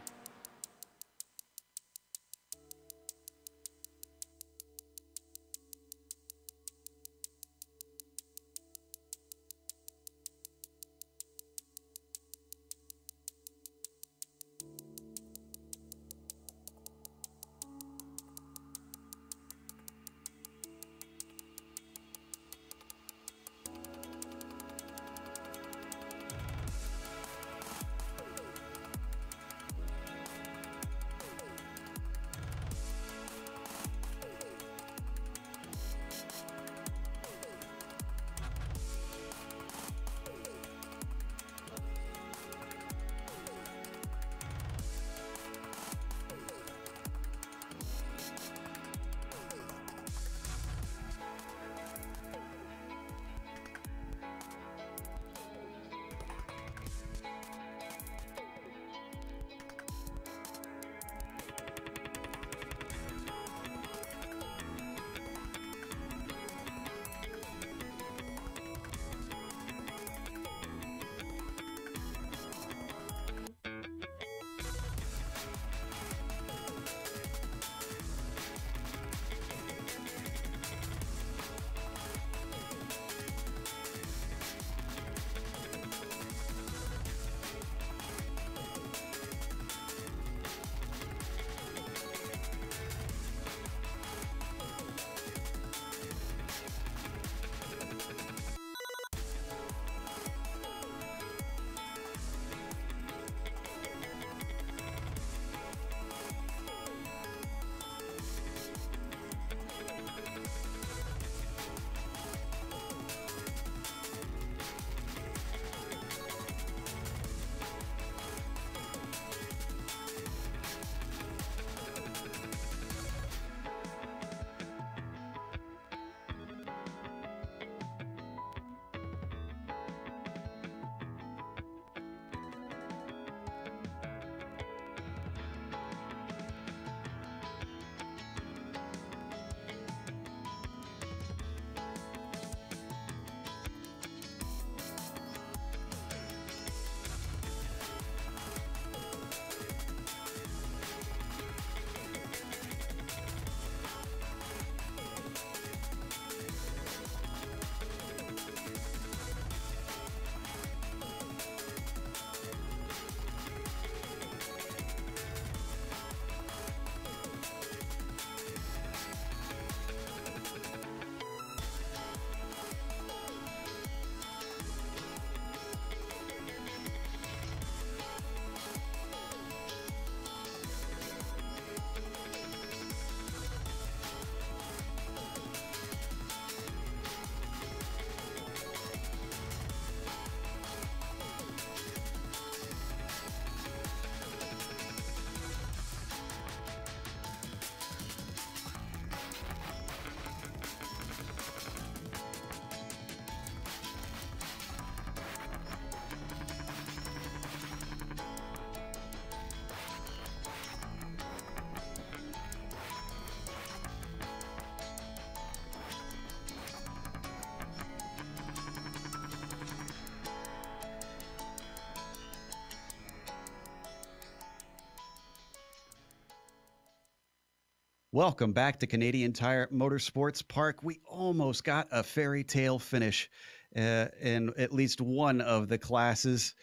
Welcome back to Canadian Tire Motorsports Park. We almost got a fairy tale finish in at least one of the classes,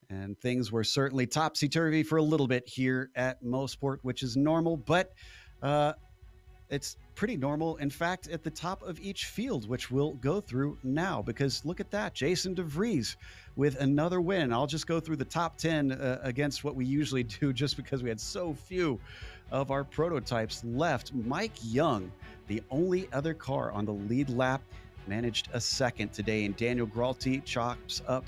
and things were certainly topsy-turvy for a little bit here at Mosport, which is normal, but it's pretty normal, in fact, at the top of each field, which we'll go through now, because look at that. Jason DeVries with another win. I'll just go through the top 10 against what we usually do, just because we had so few of our prototypes left. Mike Young, the only other car on the lead lap, managed a second today, and Daniel Gralti chalks up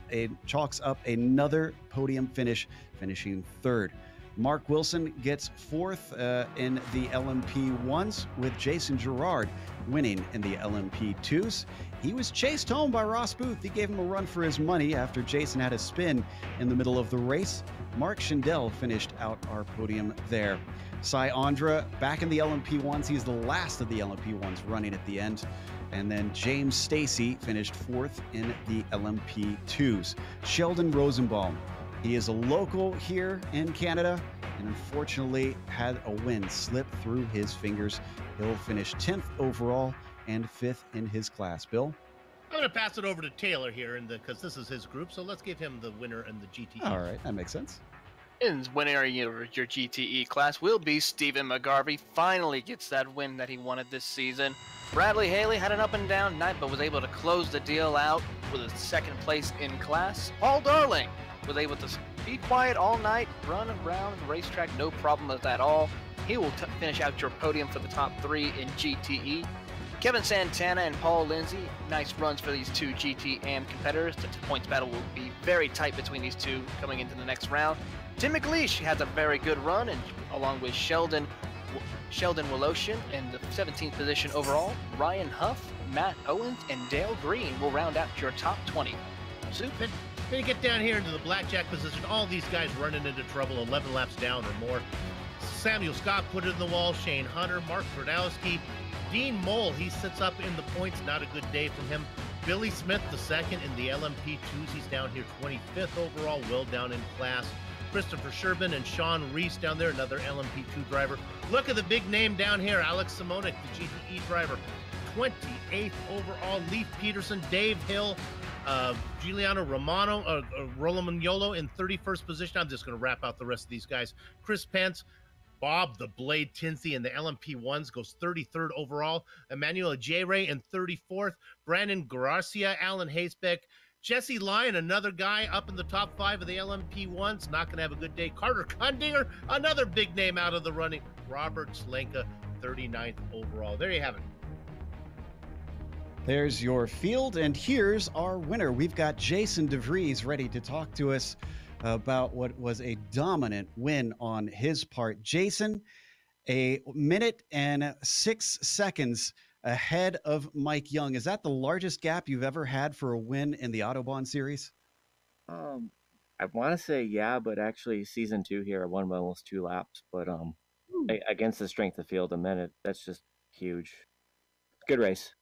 another podium finish, finishing third. Mark Wilson gets fourth in the LMP1s, with Jason Gerard winning in the LMP2s. He was chased home by Ross Booth. He gave him a run for his money after Jason had a spin in the middle of the race. Mark Schindel finished out our podium there. Cy Andra back in the LMP1s. He's the last of the LMP1s running at the end. And then James Stacy finished fourth in the LMP2s. Sheldon Rosenbaum, he is a local here in Canada, and unfortunately had a win slip through his fingers. He'll finish 10th overall and 5th in his class. Bill? I'm going to pass it over to Taylor here, because this is his group, so let's give him the winner in the GTE. All right, that makes sense. And winning your GTE class will be Stephen McGarvey. Finally gets that win that he wanted this season. Bradley Haley had an up and down night, but was able to close the deal out with a second place in class. Paul Darling was able to be quiet all night, run around the racetrack, no problem with that at all. He will finish out your podium for the top 3 in GTE. Kevin Santana and Paul Lindsay, nice runs for these two GT-AM competitors. The points battle will be very tight between these two coming into the next round. Tim McLeish has a very good run, and along with Sheldon Woloshin in the 17th position overall. Ryan Huff, Matt Owens, and Dale Green will round out your top 20. Soup? Then you get down here into the blackjack position. All these guys running into trouble, 11 laps down or more. Samuel Scott put it in the wall. Shane Hunter, Mark Brodowski, Dean Mole, he sits up in the points. Not a good day from him. Billy Smith, the second in the LMP2s. He's down here 25th overall, well down in class. Christopher Sherbin and Sean Reese down there, another LMP2 driver. Look at the big name down here, Alex Simonik, the GTE driver, 28th overall. Leif Peterson, Dave Hill, Giuliano Romano, Rolomagnolo in 31st position. I'm just going to wrap out the rest of these guys. Chris Pence, Bob the Blade Tinsey in the LMP1s goes 33rd overall. Emmanuel J. Ray in 34th. Brandon Garcia, Alan Hasebeck, Jesse Lyon, another guy up in the top 5 of the LMP1s, not going to have a good day. Carter Kundinger, another big name out of the running. Robert Slenka, 39th overall. There you have it. There's your field, and here's our winner. We've got Jason DeVries ready to talk to us about what was a dominant win on his part. Jason, a minute and 6 seconds ahead of Mike Young. Is that the largest gap you've ever had for a win in the Autobahn series? I want to say yeah, but actually season 2 here, I won by almost 2 laps. But against the strength of field, a minute, that's just huge. Good race.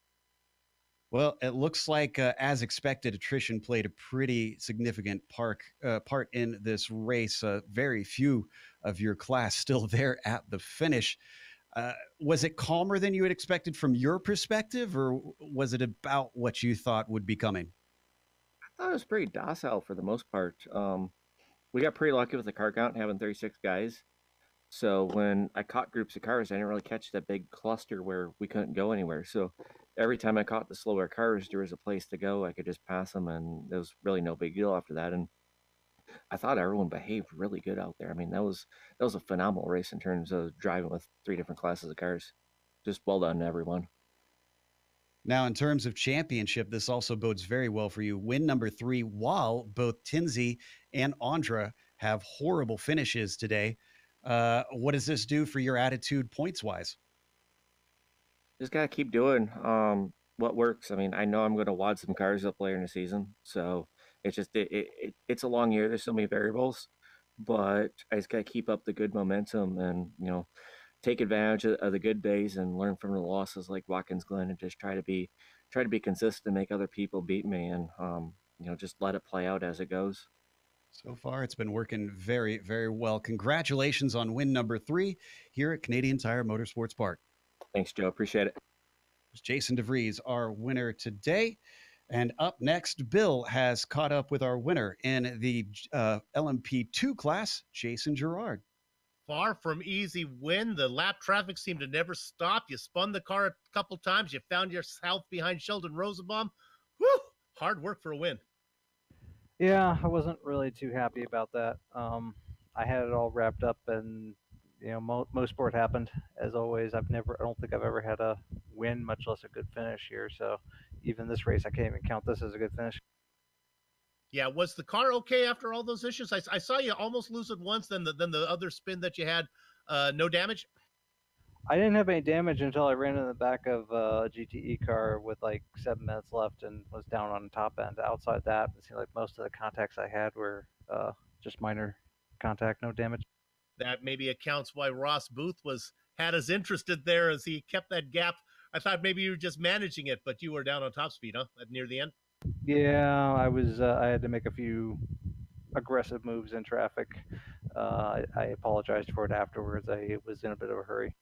Well, it looks like, as expected, attrition played a pretty significant part in this race. Very few of your class still there at the finish. Was it calmer than you had expected from your perspective, or was it about what you thought would be coming? I thought it was pretty docile for the most part. We got pretty lucky with the car count, having 36 guys. So when I caught groups of cars, I didn't really catch that big cluster where we couldn't go anywhere. So every time I caught the slower cars, there was a place to go. I could just pass them, and there was really no big deal after that. And I thought everyone behaved really good out there. I mean, that was a phenomenal race in terms of driving with 3 different classes of cars. Just well done to everyone. Now, in terms of championship, this also bodes very well for you. Win number 3, while both Tinsey and Andra have horrible finishes today. What does this do for your attitude points-wise? Just got to keep doing what works. I mean, I know I'm going to wad some cars up later in the season. So it's just, it's a long year. There's so many variables. But I just got to keep up the good momentum and, take advantage of the good days and learn from the losses like Watkins Glen, and just try to be consistent and make other people beat me, and just let it play out as it goes. So far, it's been working very, very well. Congratulations on win number 3 here at Canadian Tire Motorsports Park. Thanks, Joe. Appreciate it. Jason DeVries, our winner today. And up next, Bill has caught up with our winner in the LMP2 class, Jason Gerard. Far from easy win. The lap traffic seemed to never stop. You spun the car a couple times. You found yourself behind Sheldon Rosenbaum. Whew! Hard work for a win. Yeah, I wasn't really too happy about that. I had it all wrapped up, and Mosport happened as always. I don't think I've ever had a win, much less a good finish here. So even this race, I can't even count this as a good finish. Yeah, was the car okay after all those issues? I saw you almost lose it once. Then the other spin that you had, no damage. I didn't have any damage until I ran in the back of a GTE car with like 7 minutes left and was down on the top end. Outside that, it seemed like most of the contacts I had were just minor contact, no damage. That maybe accounts why Ross Booth had us interested there as he kept that gap. I thought maybe you were just managing it, but you were down on top speed, huh? Near the end. Yeah, I was. I had to make a few aggressive moves in traffic. I apologized for it afterwards. I was in a bit of a hurry.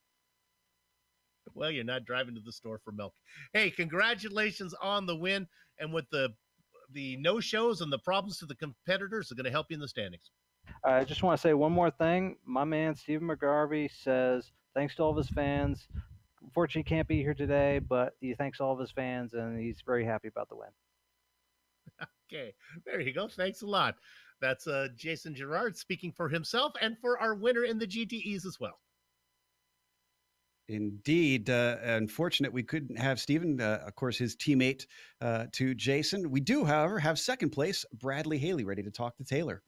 Well, you're not driving to the store for milk. Hey, congratulations on the win. And with the no-shows and the problems to the competitors are going to help you in the standings. I just want to say one more thing. My man, Stephen McGarvey, says thanks to all of his fans. Unfortunately, he can't be here today, but he thanks all of his fans, and he's very happy about the win. Okay, there you go. Thanks a lot. That's Jason Gerard speaking for himself and for our winner in the GTEs as well. Indeed. Unfortunate we couldn't have Stephen, of course, his teammate to Jason. We do, however, have second place, Bradley Haley, ready to talk to Taylor.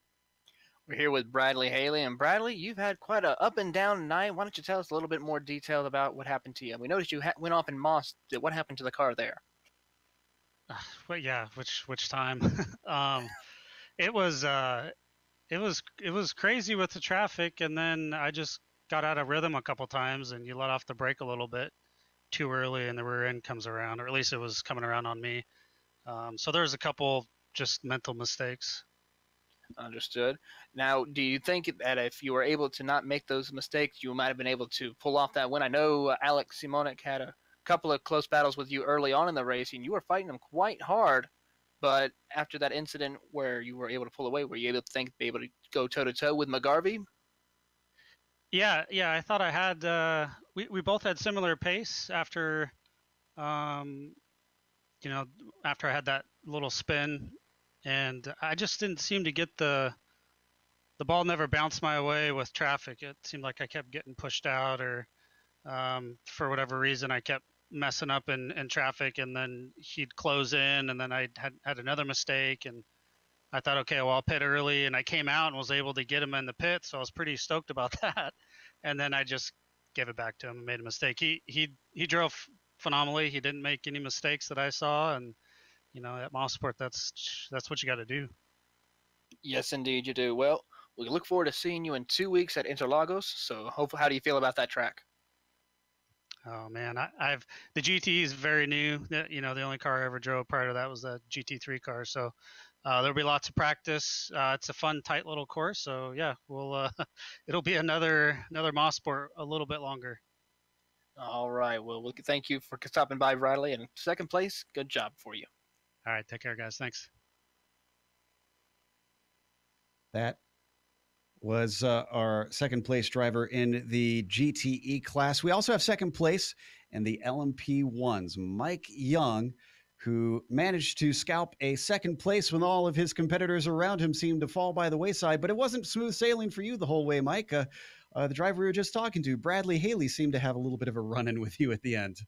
We're here with Bradley Haley. And Bradley, you've had quite a up and down night. Why don't you tell us a little bit more detail about what happened to you? We noticed you went off in Moss. What happened to the car there? Well, yeah, which time? It was crazy with the traffic, and then I just got out of rhythm a couple times, and you let off the brake a little bit too early, and the rear end comes around, or at least it was coming around on me. So there's a couple just mental mistakes. Understood. Now, do you think that if you were able to not make those mistakes, you might have been able to pull off that win? I know Alex Simonek had a couple of close battles with you early on in the race, and you were fighting him quite hard. But after that incident where you were able to pull away, were you able to be able to go toe-to-toe with McGarvey? Yeah, I thought I had. We both had similar pace after, after I had that little spin, and I just didn't seem to get the ball never bounced my way with traffic. It seemed like I kept getting pushed out, or for whatever reason I kept messing up in traffic, and then he'd close in, and then I had another mistake, and I thought, okay, well, I'll pit early, and I came out and was able to get him in the pit, so I was pretty stoked about that. And then I just gave it back to him and made a mistake. He drove phenomenally. He didn't make any mistakes that I saw, and at Mosport, that's what you got to do. Yes, indeed, you do. Well, we look forward to seeing you in 2 weeks at Interlagos. So, hopefully, how do you feel about that track? Oh man, the GT is very new. The only car I ever drove prior to that was the GT3 car. So there'll be lots of practice. It's a fun, tight little course. So yeah, we'll it'll be another Mosport a little bit longer. All right. Well, thank you for stopping by, Bradley. And second place, good job for you. All right, take care, guys. Thanks. That was our second place driver in the GTE class. We also have second place in the LMP1s, Mike Young, who managed to scalp a second place when all of his competitors around him seemed to fall by the wayside. But it wasn't smooth sailing for you the whole way, Mike. The driver we were just talking to, Bradley Haley, seemed to have a little bit of a run-in with you at the end.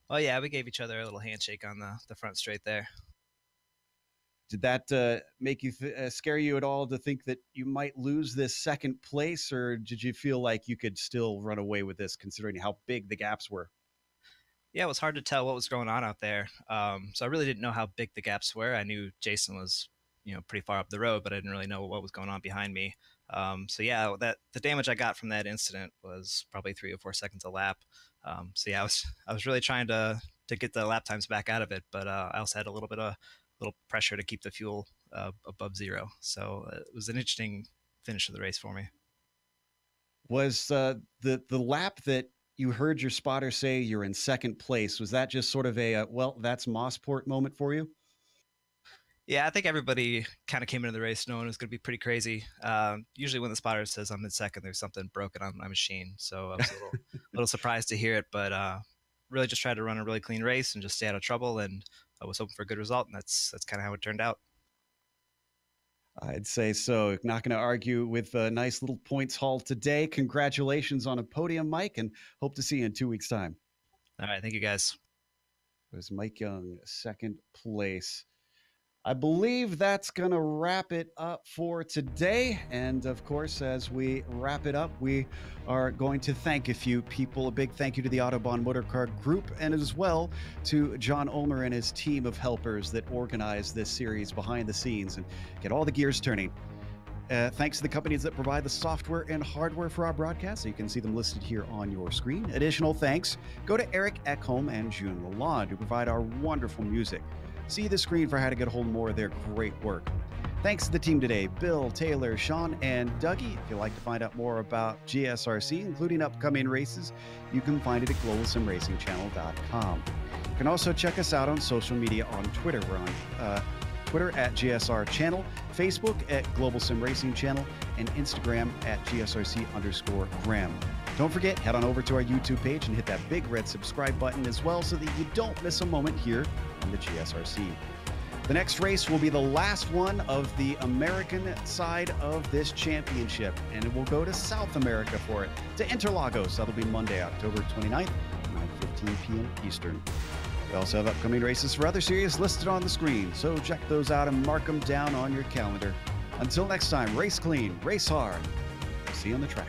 Oh, yeah, we gave each other a little handshake on the front straight there. Did that make you scare you at all to think that you might lose this second place, or did you feel like you could still run away with this considering how big the gaps were? Yeah, it was hard to tell what was going on out there. So I really didn't know how big the gaps were. I knew Jason was, pretty far up the road, but I didn't really know what was going on behind me. So yeah, the damage I got from that incident was probably 3 or 4 seconds a lap. So yeah, I was really trying to get the lap times back out of it, but I also had a little bit of little pressure to keep the fuel above zero. So it was an interesting finish of the race for me. Was the lap that you heard your spotter say you're in second place, was that just sort of a, well, that's Mosport moment for you? Yeah, I think everybody kind of came into the race knowing it was going to be pretty crazy. Usually when the spotter says I'm in second, there's something broken on my machine. So I was a little surprised to hear it, but really just tried to run a really clean race and just stay out of trouble. And I was hoping for a good result, and that's kind of how it turned out. I'd say so. Not going to argue with a nice little points haul today. Congratulations on a podium, Mike, and hope to see you in 2 weeks' time. All right. Thank you, guys. It was Mike Young, second place. I believe that's going to wrap it up for today. And of course, as we wrap it up, we are going to thank a few people. A big thank you to the Autobahn Motorcar Group, and as well to John Ulmer and his team of helpers that organize this series behind the scenes and get all the gears turning. Thanks to the companies that provide the software and hardware for our broadcast. So you can see them listed here on your screen. Additional thanks go to Eric Ekholm and June Lalonde, who provide our wonderful music. See the screen for how to get a hold of more of their great work. Thanks to the team today, Bill, Taylor, Sean, and Dougie. If you'd like to find out more about GSRC, including upcoming races, you can find it at globalsimracingchannel.com. You can also check us out on social media on Twitter. We're on Twitter at GSR Channel, Facebook at Global Sim Racing Channel, and Instagram at GSRC_Graham. Don't forget, head on over to our YouTube page and hit that big red subscribe button as well so that you don't miss a moment here on the GSRC. The next race will be the last one of the American side of this championship, and it will go to South America for it, to Interlagos. That'll be Monday, October 29th, 9:15 p.m. Eastern. We also have upcoming races for other series listed on the screen, so check those out and mark them down on your calendar. Until next time, race clean, race hard. See you on the track.